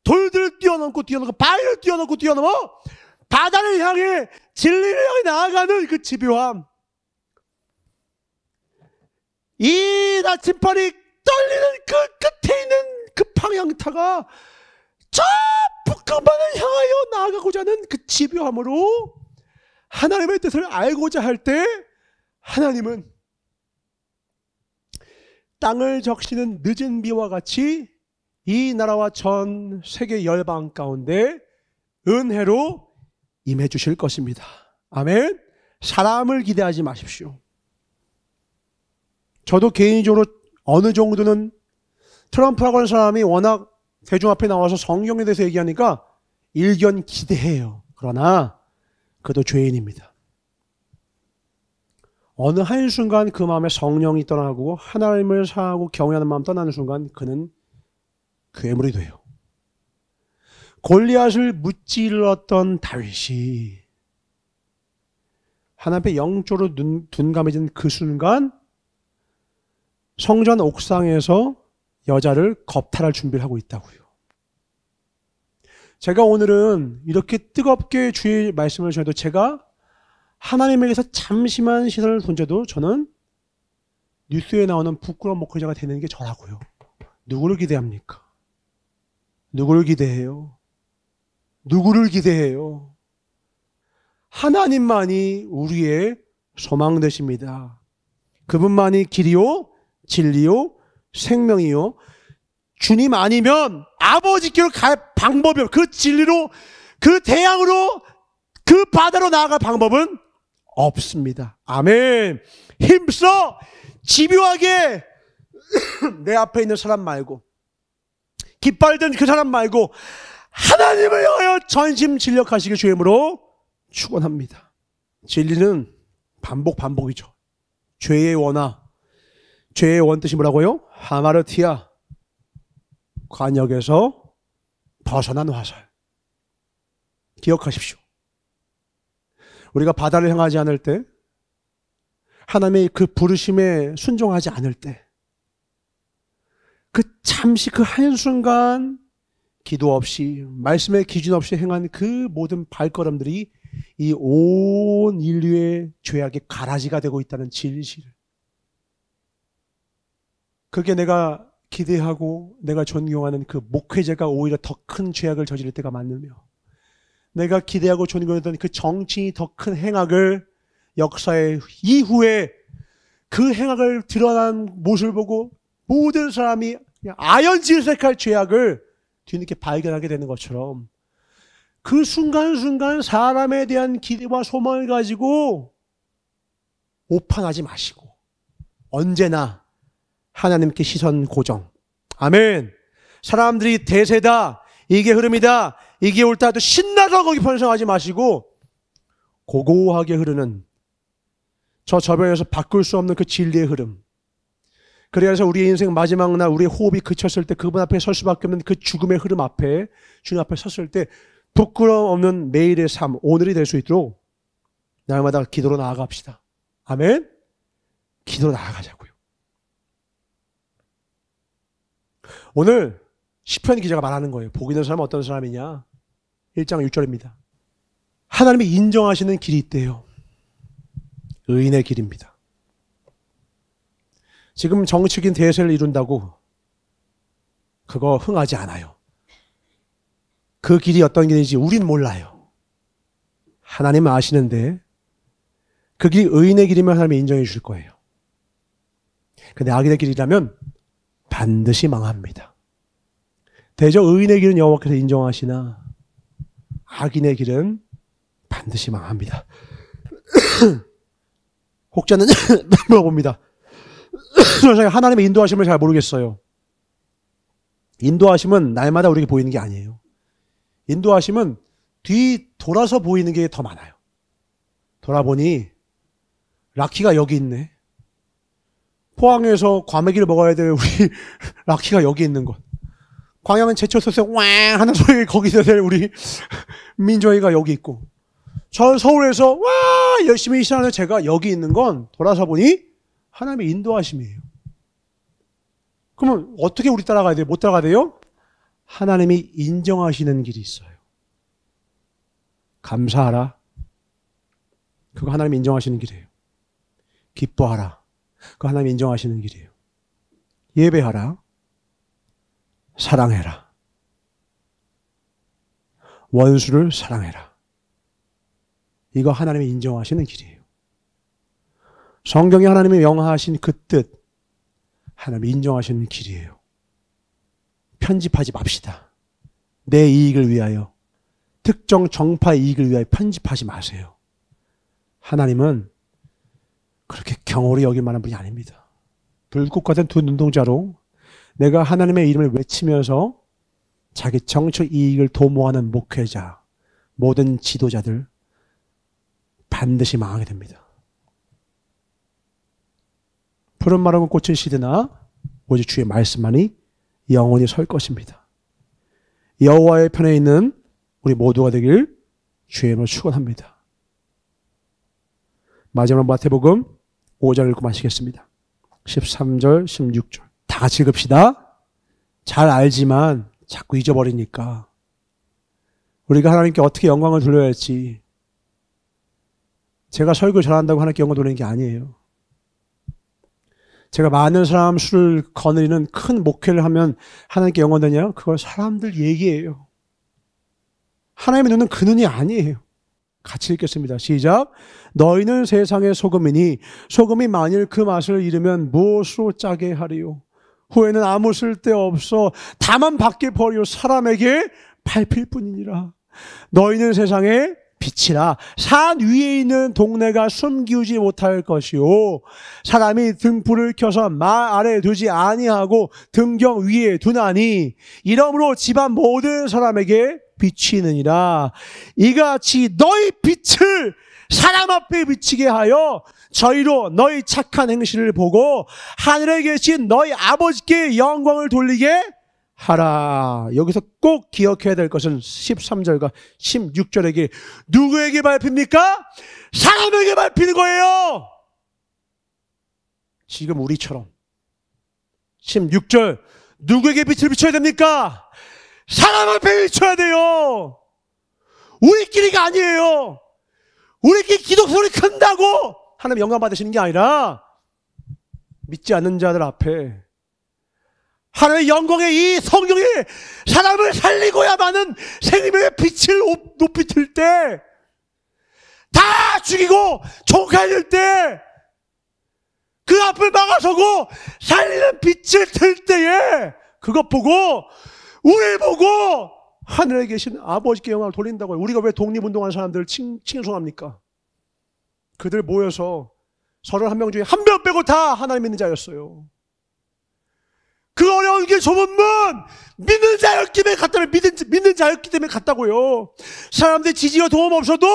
돌들을 뛰어넘고 바위를 뛰어넘어 바다를 향해, 진리를 향해 나아가는 그 집요함. 이 나침판이 떨리는 그 끝에 있는 그 방향타가 저 북한반을 향하여 나아가고자 하는 그 집요함으로 하나님의 뜻을 알고자 할 때 하나님은 땅을 적시는 늦은 비와 같이 이 나라와 전 세계 열방 가운데 은혜로 임해 주실 것입니다. 아멘. 사람을 기대하지 마십시오. 저도 개인적으로 어느 정도는 트럼프라고 하는 사람이 워낙 대중 앞에 나와서 성경에 대해서 얘기하니까 일견 기대해요. 그러나 그도 죄인입니다. 어느 한순간 그 마음에 성령이 떠나고 하나님을 사랑하고 경외하는 마음 떠나는 순간 그는 괴물이 돼요. 골리앗을 무찔렀던 다윗이 하나님 앞에 영적으로 둔감해진 그 순간 성전 옥상에서 여자를 겁탈할 준비를 하고 있다고요. 제가 오늘은 이렇게 뜨겁게 주의 말씀을 전해도 제가 하나님에게서 잠시만 시선을 던져도 저는 뉴스에 나오는 부끄러운 목회자가 되는 게 저라고요. 누구를 기대합니까? 누구를 기대해요? 누구를 기대해요? 하나님만이 우리의 소망 되십니다. 그분만이 길이요, 진리요, 생명이요. 주님 아니면 아버지께로 갈 방법이 없어요. 그 진리로, 그 대양으로, 그 바다로 나아갈 방법은 없습니다. 아멘. 힘써 집요하게 내 앞에 있는 사람 말고, 깃발든 그 사람 말고 하나님을 향하여 전심 진력하시길 주임으로 축원합니다. 진리는 반복이죠. 죄의 원화, 죄의 원뜻이 뭐라고요? 하마르티아, 관역에서 벗어난 화살. 기억하십시오. 우리가 바다를 향하지 않을 때, 하나님의 그 부르심에 순종하지 않을 때, 그 잠시 그 한순간 기도 없이, 말씀의 기준 없이 행한 그 모든 발걸음들이 이 온 인류의 죄악의 가라지가 되고 있다는 진실. 그게 내가 기대하고 내가 존경하는 그 목회자가 오히려 더 큰 죄악을 저지를 때가 많으며, 내가 기대하고 존경했던 그 정치인이 더 큰 행악을 역사의 이후에 그 행악을 드러난 모습을 보고 모든 사람이 그냥 아연질색할 죄악을 뒤늦게 발견하게 되는 것처럼, 그 순간순간 사람에 대한 기대와 소망을 가지고 오판하지 마시고 언제나 하나님께 시선 고정. 아멘. 사람들이 대세다, 이게 흐름이다, 이게 옳다 해도 신나서 거기 편성하지 마시고 고고하게 흐르는 저 저변에서 바꿀 수 없는 그 진리의 흐름. 그래서 우리의 인생 마지막 날 우리의 호흡이 그쳤을 때 그분 앞에 설 수밖에 없는 그 죽음의 흐름 앞에, 주님 앞에 섰을 때 부끄러움 없는 매일의 삶, 오늘이 될 수 있도록 날마다 기도로 나아갑시다. 아멘. 기도로 나아가자고요. 오늘 시편 기자가 말하는 거예요. 복 있는 사람은 어떤 사람이냐? 1장 6절입니다. 하나님이 인정하시는 길이 있대요. 의인의 길입니다. 지금 정치적인 대세를 이룬다고 그거 흥하지 않아요. 그 길이 어떤 길인지 우린 몰라요. 하나님은 아시는데 그 길이 의인의 길이면 하나님이 인정해 주실 거예요. 근데 악인의 길이라면 반드시 망합니다. 대저 의인의 길은 여호와께서 인정하시나 악인의 길은 반드시 반드시 망합니다. 혹자는 물어봅니다. 제가 하나님의 인도하심을 잘 모르겠어요. 인도하심은 날마다 우리에게 보이는 게 아니에요. 인도하심은 뒤 돌아서 보이는 게 더 많아요. 돌아보니 라키가 여기 있네. 포항에서 과메기를 먹어야 될 우리 라키가 여기 있는 것. 광양은 제철소스에 왕 하는 소리 거기서 될 우리 민조이가 여기 있고, 저 서울에서 와 열심히 일하는 제가 여기 있는 건 돌아서 보니 하나님의 인도하심이에요. 그러면 어떻게 우리 따라가야 돼요? 못 따라가야 돼요? 하나님이 인정하시는 길이 있어요. 감사하라. 그거 하나님이 인정하시는 길이에요. 기뻐하라. 그거 하나님이 인정하시는 길이에요. 예배하라. 사랑해라. 원수를 사랑해라. 이거 하나님이 인정하시는 길이에요. 성경에 하나님이 명하신 그 뜻, 하나님이 인정하시는 길이에요. 편집하지 맙시다. 내 이익을 위하여, 특정 정파의 이익을 위하여 편집하지 마세요. 하나님은 그렇게 경홀히 여길 만한 분이 아닙니다. 불꽃 같은 두 눈동자로 내가 하나님의 이름을 외치면서 자기 정치 이익을 도모하는 목회자, 모든 지도자들 반드시 망하게 됩니다. 푸른 마른 꽃은 시드나 오직 주의 말씀만이 영원히 설 것입니다. 여호와의 편에 있는 우리 모두가 되길 주의 이름으로 축원합니다. 마지막 마태복음 5절 읽고 마치겠습니다. 13절, 16절 다 같이 읽읍시다. 잘 알지만 자꾸 잊어버리니까 우리가 하나님께 어떻게 영광을 돌려야 할지, 제가 설교 잘한다고 하나님께 영광 돌리는 게 아니에요. 제가 많은 사람 수를 거느리는 큰 목회를 하면 하나님께 영광 되냐? 그건 사람들 얘기예요. 하나님의 눈은 그 눈이 아니에요. 같이 읽겠습니다. 시작. 너희는 세상의 소금이니 소금이 만일 그 맛을 잃으면 무엇으로 짜게 하리요? 후에는 아무 쓸데없어 다만 밖에 버리고 사람에게 밟힐 뿐이니라. 너희는 세상의 빛이라. 산 위에 있는 동네가 숨기우지 못할 것이요, 사람이 등불을 켜서 말 아래에 두지 아니하고 등경 위에 두나니 이러므로 집안 모든 사람에게 비치느니라. 이같이 너희 빛을 사람 앞에 비치게 하여 저희로 너희 착한 행실을 보고 하늘에 계신 너희 아버지께 영광을 돌리게 하라. 여기서 꼭 기억해야 될 것은 13절과 16절에게 누구에게 밟힙니까? 사람에게 밟히는 거예요. 지금 우리처럼 16절 누구에게 빛을 비춰야 됩니까? 사람 앞에 비춰야 돼요. 우리끼리가 아니에요. 우리끼리 기독 소리 큰다고 하나님 영광 받으시는 게 아니라 믿지 않는 자들 앞에 하나님의 영광의 이 성령이 사람을 살리고야만은 생명의 빛을 높이 들 때, 다 죽이고 총칼질 때 그 앞을 막아서고 살리는 빛을 들 때에 그것 보고, 우리를 보고 하늘에 계신 아버지께 영광을 돌린다고요. 우리가 왜 독립운동하는 사람들을 칭송합니까? 그들 모여서 31명 중에 한 명 빼고 다 하나님 믿는 자였어요. 그 어려운 길 좁은 문, 믿는 자였기 때문에 갔다면 믿는 자였기 때문에 갔다고요. 사람들 지지와 도움 없어도,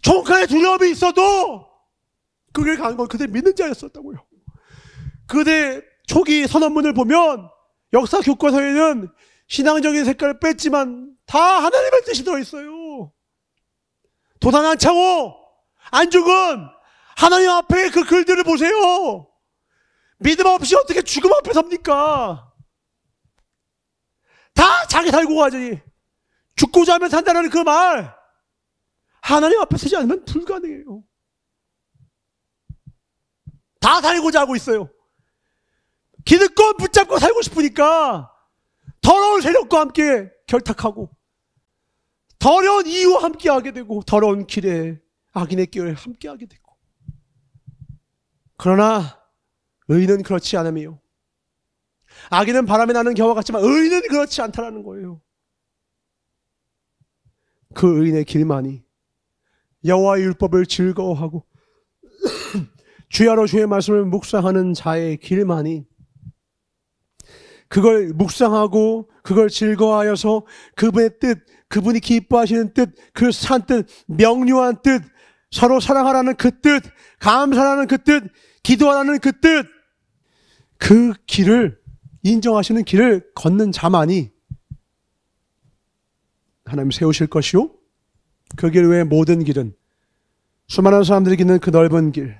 총칼의 두려움이 있어도 그 길 가는 건 그들 믿는 자였었다고요. 그들 초기 선언문을 보면 역사 교과서에는 신앙적인 색깔을 뺐지만 다 하나님의 뜻이 들어있어요. 도단 안창호, 안중근, 하나님 앞에 그 글들을 보세요. 믿음 없이 어떻게 죽음 앞에 섭니까? 다 자기 살고 가지. 죽고자 하면 산다는 그 말, 하나님 앞에 서지 않으면 불가능해요. 다 살고자 하고 있어요. 기득권 붙잡고 살고 싶으니까 더러운 세력과 함께 결탁하고, 더러운 이유와 함께하게 되고, 더러운 길에 악인의 길에 함께하게 되고. 그러나 의인은 그렇지 않으며, 악인은 바람에 나는 겨와 같지만 의인은 그렇지 않다라는 거예요. 그 의인의 길만이 여호와의 율법을 즐거워하고 주야로 주의 말씀을 묵상하는 자의 길만이, 그걸 묵상하고 그걸 즐거워하여서 그분의 뜻, 그분이 기뻐하시는 뜻, 그 산 뜻, 명료한 뜻, 서로 사랑하라는 그 뜻, 감사하라는 그 뜻, 기도하라는 그 뜻, 그 길을, 인정하시는 길을 걷는 자만이 하나님 세우실 것이요, 그 길 외의 모든 길은, 수많은 사람들이 걷는 그 넓은 길,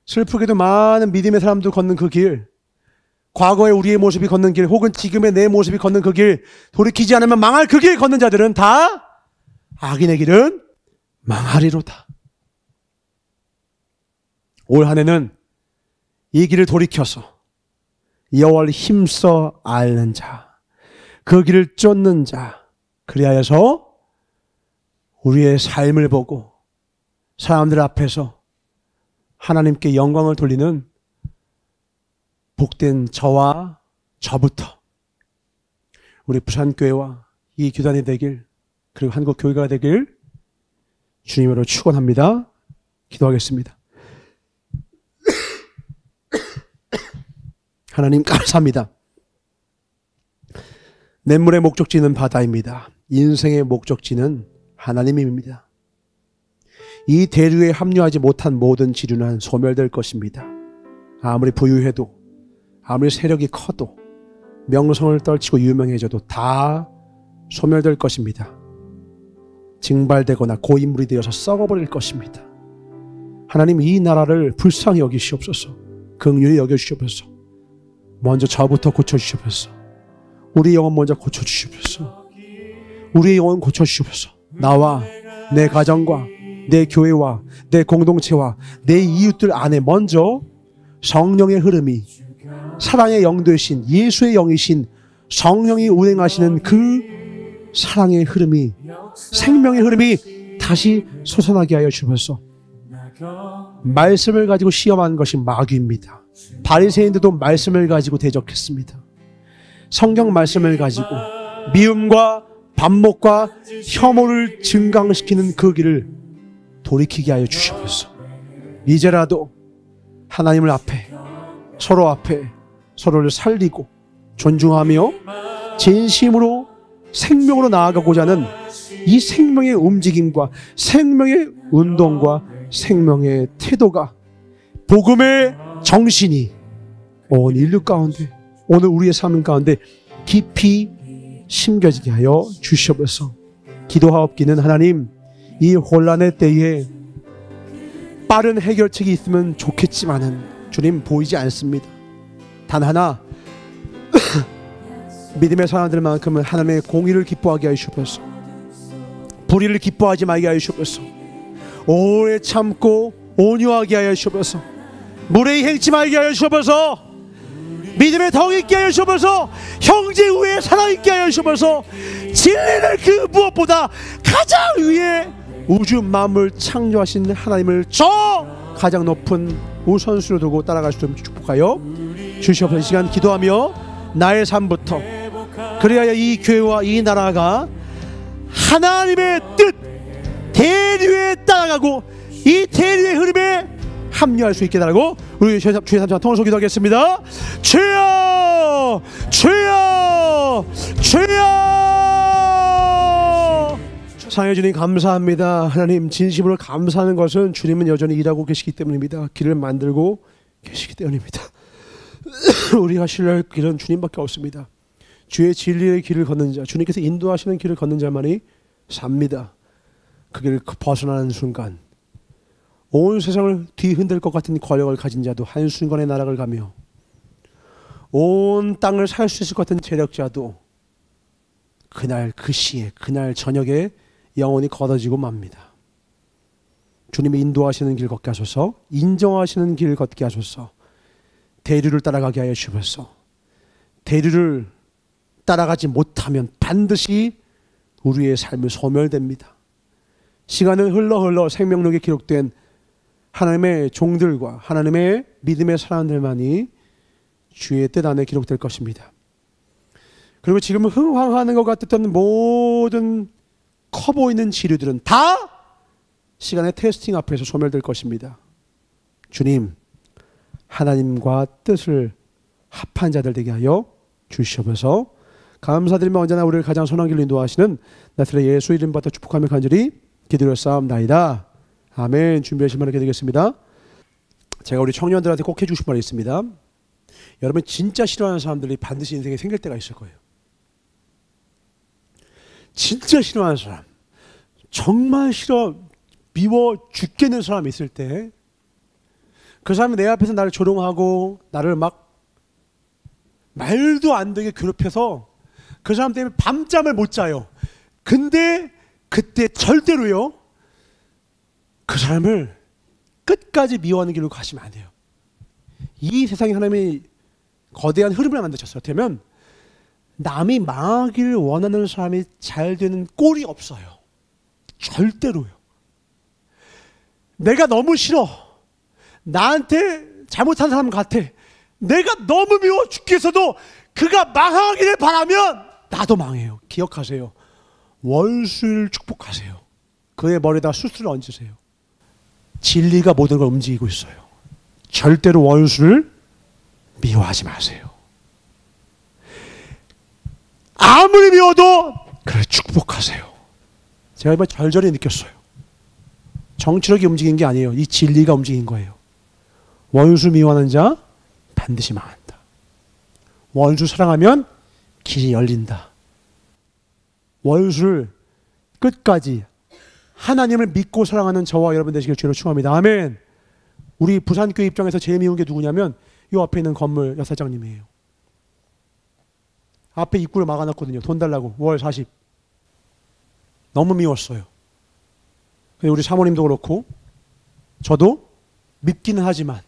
슬프게도 많은 믿음의 사람도 걷는 그 길, 과거의 우리의 모습이 걷는 길, 혹은 지금의 내 모습이 걷는 그 길, 돌이키지 않으면 망할 그 길 걷는 자들은 다 악인의 길은 망하리로다. 올 한 해는 이 길을 돌이켜서 여호와를 힘써 앓는 자, 그 길을 쫓는 자, 그리하여서 우리의 삶을 보고 사람들 앞에서 하나님께 영광을 돌리는 복된 저와 저부터 우리 부산교회와 이 교단이 되길, 그리고 한국교회가 되길 주님으로 축원합니다. 기도하겠습니다. 하나님 감사합니다. 냇물의 목적지는 바다입니다. 인생의 목적지는 하나님입니다. 이 대류에 합류하지 못한 모든 지류는 소멸될 것입니다. 아무리 부유해도, 아무리 세력이 커도, 명성을 떨치고 유명해져도 다 소멸될 것입니다. 징발되거나 고인물이 되어서 썩어버릴 것입니다. 하나님, 이 나라를 불쌍히 여기시옵소서. 긍휼히 여겨주시옵소서. 먼저 저부터 고쳐주시옵소서. 우리 영혼 먼저 고쳐주시옵소서. 우리의 영혼 고쳐주시옵소서. 나와 내 가정과 내 교회와 내 공동체와 내 이웃들 안에 먼저 성령의 흐름이, 사랑의 영 되신 예수의 영이신 성령이 운행하시는 그 사랑의 흐름이, 생명의 흐름이 다시 솟아나게 하여 주셔서, 말씀을 가지고 시험하는 것이 마귀입니다. 바리새인들도 말씀을 가지고 대적했습니다. 성경 말씀을 가지고 미움과 반목과 혐오를 증강시키는 그 길을 돌이키게 하여 주시옵소서. 이제라도 하나님을 앞에, 서로 앞에 서로를 살리고 존중하며 진심으로 생명으로 나아가고자 하는 이 생명의 움직임과 생명의 운동과 생명의 태도가, 복음의 정신이 온 인류 가운데, 오늘 우리의 삶 가운데 깊이 심겨지게 하여 주시옵소서. 기도하옵기는 하나님, 이 혼란의 때에 빠른 해결책이 있으면 좋겠지만은 주님, 보이지 않습니다. 단 하나, 믿음의 사람들만큼은 하나님의 공의를 기뻐하게 하여 주옵소서. 불의를 기뻐하지 말게 하여 주옵소서. 오래 참고 온유하게 하여 주옵소서. 무례히 행치 말게 하여 주옵소서. 믿음의 덕 있게 하여 주옵소서. 형제 후에 사랑 있게 하여 주옵소서. 진리를 그 무엇보다 가장 위에 우주 만물 창조하신 하나님을 저 가장 높은 우선순위로 두고 따라갈 수 있도록 축복하여 주시옵소서. 이 시간 기도하며 나의 삶부터, 그래야 이 교회와 이 나라가 하나님의 뜻 대류에 따라가고 이 대류의 흐름에 합류할 수 있게 달라고 우리 주의 삼촌 통성서 기도하겠습니다. 주여, 주여, 주여. 사랑해 주님 감사합니다. 하나님, 진심으로 감사하는 것은 주님은 여전히 일하고 계시기 때문입니다. 길을 만들고 계시기 때문입니다. 우리가 신뢰할 길은 주님밖에 없습니다. 주의 진리의 길을 걷는 자, 주님께서 인도하시는 길을 걷는 자만이 삽니다. 그 길을 벗어나는 순간 온 세상을 뒤흔들 것 같은 권력을 가진 자도 한순간에 날아갈 가며, 온 땅을 살 수 있을 것 같은 재력자도 그날 그 시에, 그날 저녁에 영혼이 걷어지고 맙니다. 주님이 인도하시는 길 걷게 하소서. 인정하시는 길 걷게 하소서. 대류를 따라가게 하여 주옵소서. 대류를 따라가지 못하면 반드시 우리의 삶은 소멸됩니다. 시간은 흘러 생명록에 기록된 하나님의 종들과 하나님의 믿음의 사람들만이 주의 뜻 안에 기록될 것입니다. 그리고 지금 흥황하는 것 같았던 모든 커 보이는 지류들은 다 시간의 테스팅 앞에서 소멸될 것입니다. 주님, 하나님과 뜻을 합한 자들 되게 하여 주시옵소서. 감사드리며 언제나 우리를 가장 선한 길로 인도하시는 나사렛 예수 이름 받아 축복하며 간절히 기도드렸사옵나이다. 아멘. 준비하시면 이렇게 되겠습니다. 제가 우리 청년들한테 꼭 해주고 싶은 말이 있습니다. 여러분 진짜 싫어하는 사람들이 반드시 인생에 생길 때가 있을 거예요. 진짜 싫어하는 사람, 정말 싫어 미워 죽겠는 사람이 있을 때 그 사람이 내 앞에서 나를 조롱하고 나를 막 말도 안 되게 괴롭혀서 그 사람 때문에 밤잠을 못 자요. 근데 그때 절대로요 그 사람을 끝까지 미워하는 길로 가시면 안 돼요. 이 세상에 하나님이 거대한 흐름을 만드셨어요. 그러면 남이 망하기를 원하는 사람이 잘 되는 꼴이 없어요. 절대로요. 내가 너무 싫어. 나한테 잘못한 사람 같아. 내가 너무 미워 죽겠어도 그가 망하기를 바라면 나도 망해요. 기억하세요. 원수를 축복하세요. 그의 머리에다 수수를 얹으세요. 진리가 모든 걸 움직이고 있어요. 절대로 원수를 미워하지 마세요. 아무리 미워도 그를 축복하세요. 제가 이번에 절절히 느꼈어요. 정치력이 움직인 게 아니에요. 이 진리가 움직인 거예요. 원수 미워하는 자 반드시 망한다. 원수 사랑하면 길이 열린다. 원수를 끝까지 하나님을 믿고 사랑하는 저와 여러분 되시길 주로 축원합니다. 아멘. 우리 부산교회 입장에서 제일 미운 게 누구냐면 이 앞에 있는 건물 여사장님이에요. 앞에 입구를 막아놨거든요. 돈 달라고 월 40. 너무 미웠어요. 우리 사모님도 그렇고 저도 밉기는 하지만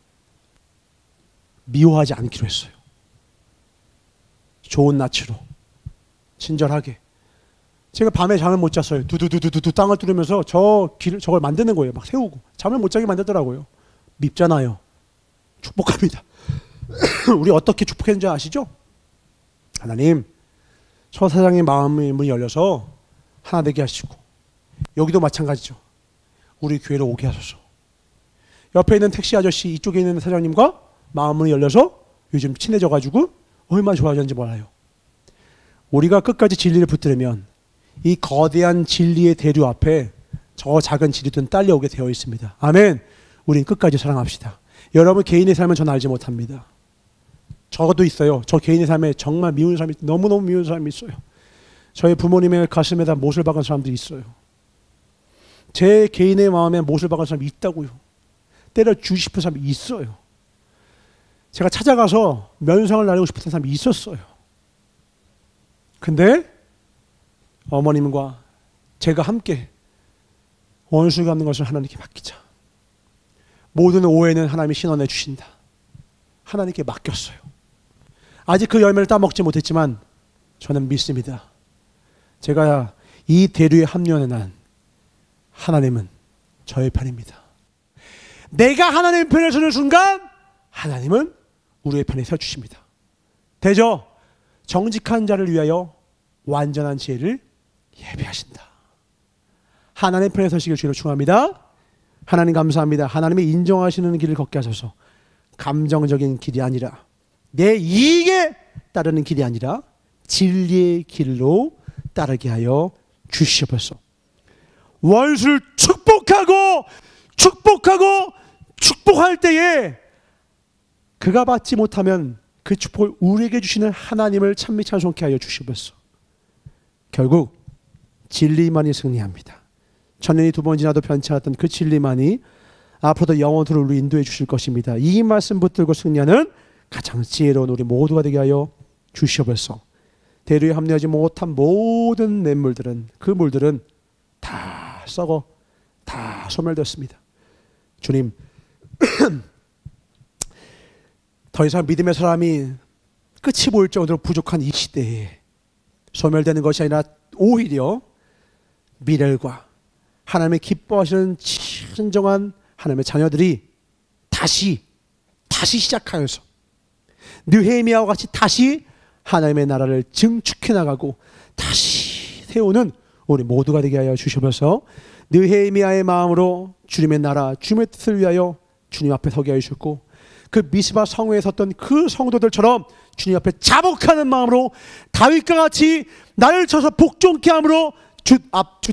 미워하지 않기로 했어요. 좋은 낯으로 친절하게. 제가 밤에 잠을 못 잤어요. 두두두두두 땅을 뚫으면서 저걸 만드는 거예요. 막 세우고 잠을 못 자게 만들더라고요. 밉잖아요. 축복합니다. 우리 어떻게 축복했는지 아시죠? 하나님, 저 사장의 마음의 문이 열려서 하나 되게 하시고, 여기도 마찬가지죠. 우리 교회로 오게 하소서. 옆에 있는 택시 아저씨, 이쪽에 있는 사장님과 마음 문이 열려서 요즘 친해져가지고 얼마나 좋아졌는지 몰라요. 우리가 끝까지 진리를 붙들으면 이 거대한 진리의 대류 앞에 저 작은 진리들은 딸려오게 되어 있습니다. 아멘. 우린 끝까지 사랑합시다. 여러분 개인의 삶은 저는 알지 못합니다. 저도 있어요. 저 개인의 삶에 정말 미운 사람이, 너무너무 미운 사람이 있어요. 저희 부모님의 가슴에다 못을 박은 사람들이 있어요. 제 개인의 마음에 못을 박은 사람이 있다고요. 때려주고 싶은 사람이 있어요. 제가 찾아가서 면상을 나르고 싶은 사람이 있었어요. 근데 어머님과 제가 함께 원수가 없는 것을 하나님께 맡기자. 모든 오해는 하나님이 신원해 주신다. 하나님께 맡겼어요. 아직 그 열매를 따먹지 못했지만 저는 믿습니다. 제가 이 대류에 합류하는 한 하나님은 저의 편입니다. 내가 하나님 편에 서는 순간 하나님은 우리의 편에 서주십니다. 대저 정직한 자를 위하여 완전한 지혜를 예비하신다. 하나님 편에 서시길 주로 축원합니다. 하나님 감사합니다. 하나님이 인정하시는 길을 걷게 하셔서 감정적인 길이 아니라 내 이익에 따르는 길이 아니라 진리의 길로 따르게 하여 주시옵소서. 원수를 축복할 때에 그가 받지 못하면 그 축복을 우리에게 주시는 하나님을 찬미 찬송케 하여 주시옵소서. 결국 진리만이 승리합니다. 천년이 두 번 지나도 변치 않았던 그 진리만이 앞으로도 영원토록 우리 인도해 주실 것입니다. 이 말씀 붙들고 승리하는 가장 지혜로운 우리 모두가 되게 하여 주시옵소서. 대류에 합류하지 못한 모든 냇물들은, 그 물들은 다 썩어 다 소멸되었습니다. 주님, 더 이상 믿음의 사람이 끝이 보일 정도로 부족한 이 시대에 소멸되는 것이 아니라 오히려 미래과 하나님의 기뻐하시는 진정한 하나님의 자녀들이 다시 시작하여서 느헤미야와 같이 다시 하나님의 나라를 증축해 나가고 다시 세우는 우리 모두가 되게 하여 주시옵소서. 느헤미야의 마음으로 주님의 나라, 주님의 뜻을 위하여 주님 앞에 서게 하여 주셨고, 그 미스바 성회에 섰던 그 성도들처럼 주님 앞에 자복하는 마음으로 다윗과 같이 나를 쳐서 복종케 함으로 주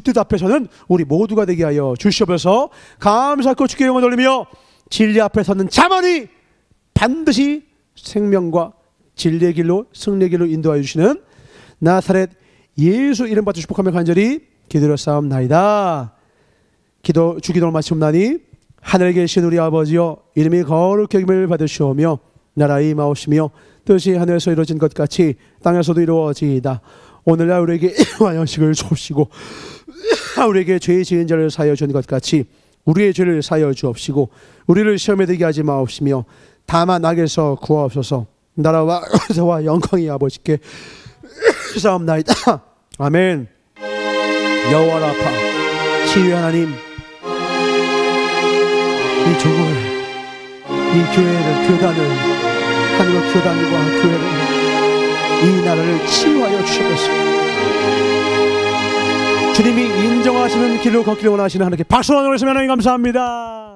뜻 앞에서는 우리 모두가 되게 하여 주시옵소서. 감사하고 주께 영광 돌리며 진리 앞에 서는 자만이 반드시 생명과 진리의 길로 승리의 길로 인도하여 주시는 나사렛 예수 이름 받아 축복하며 간절히 기도하옵나이다. 주기도를 마치옵나니 하늘에 계신 우리 아버지여, 이름이 거룩히 여김을 받으시오며 나라의 임하옵시며 뜻이 하늘에서 이루어진 것 같이 땅에서도 이루어지이다. 오늘날 우리에게 양식을 주옵시고 우리에게 죄 지은 자를 사하여 준 것 같이 우리의 죄를 사하여 주옵시고 우리를 시험에 들게 하지 마옵시며 다만 악에서 구하옵소서. 나라와 권세와 영광이 아버지께 사옵나이다. 아멘. 여호와 라파 치유의 하나님, 이 종을, 이 교회를, 교단을, 한국 교단과 교회를, 이 나라를 치유하여 주시옵소서. 주님이 인정하시는 길로 걷기를 원하시는 하나님께 박수 한번 올리시면 하나님 감사합니다.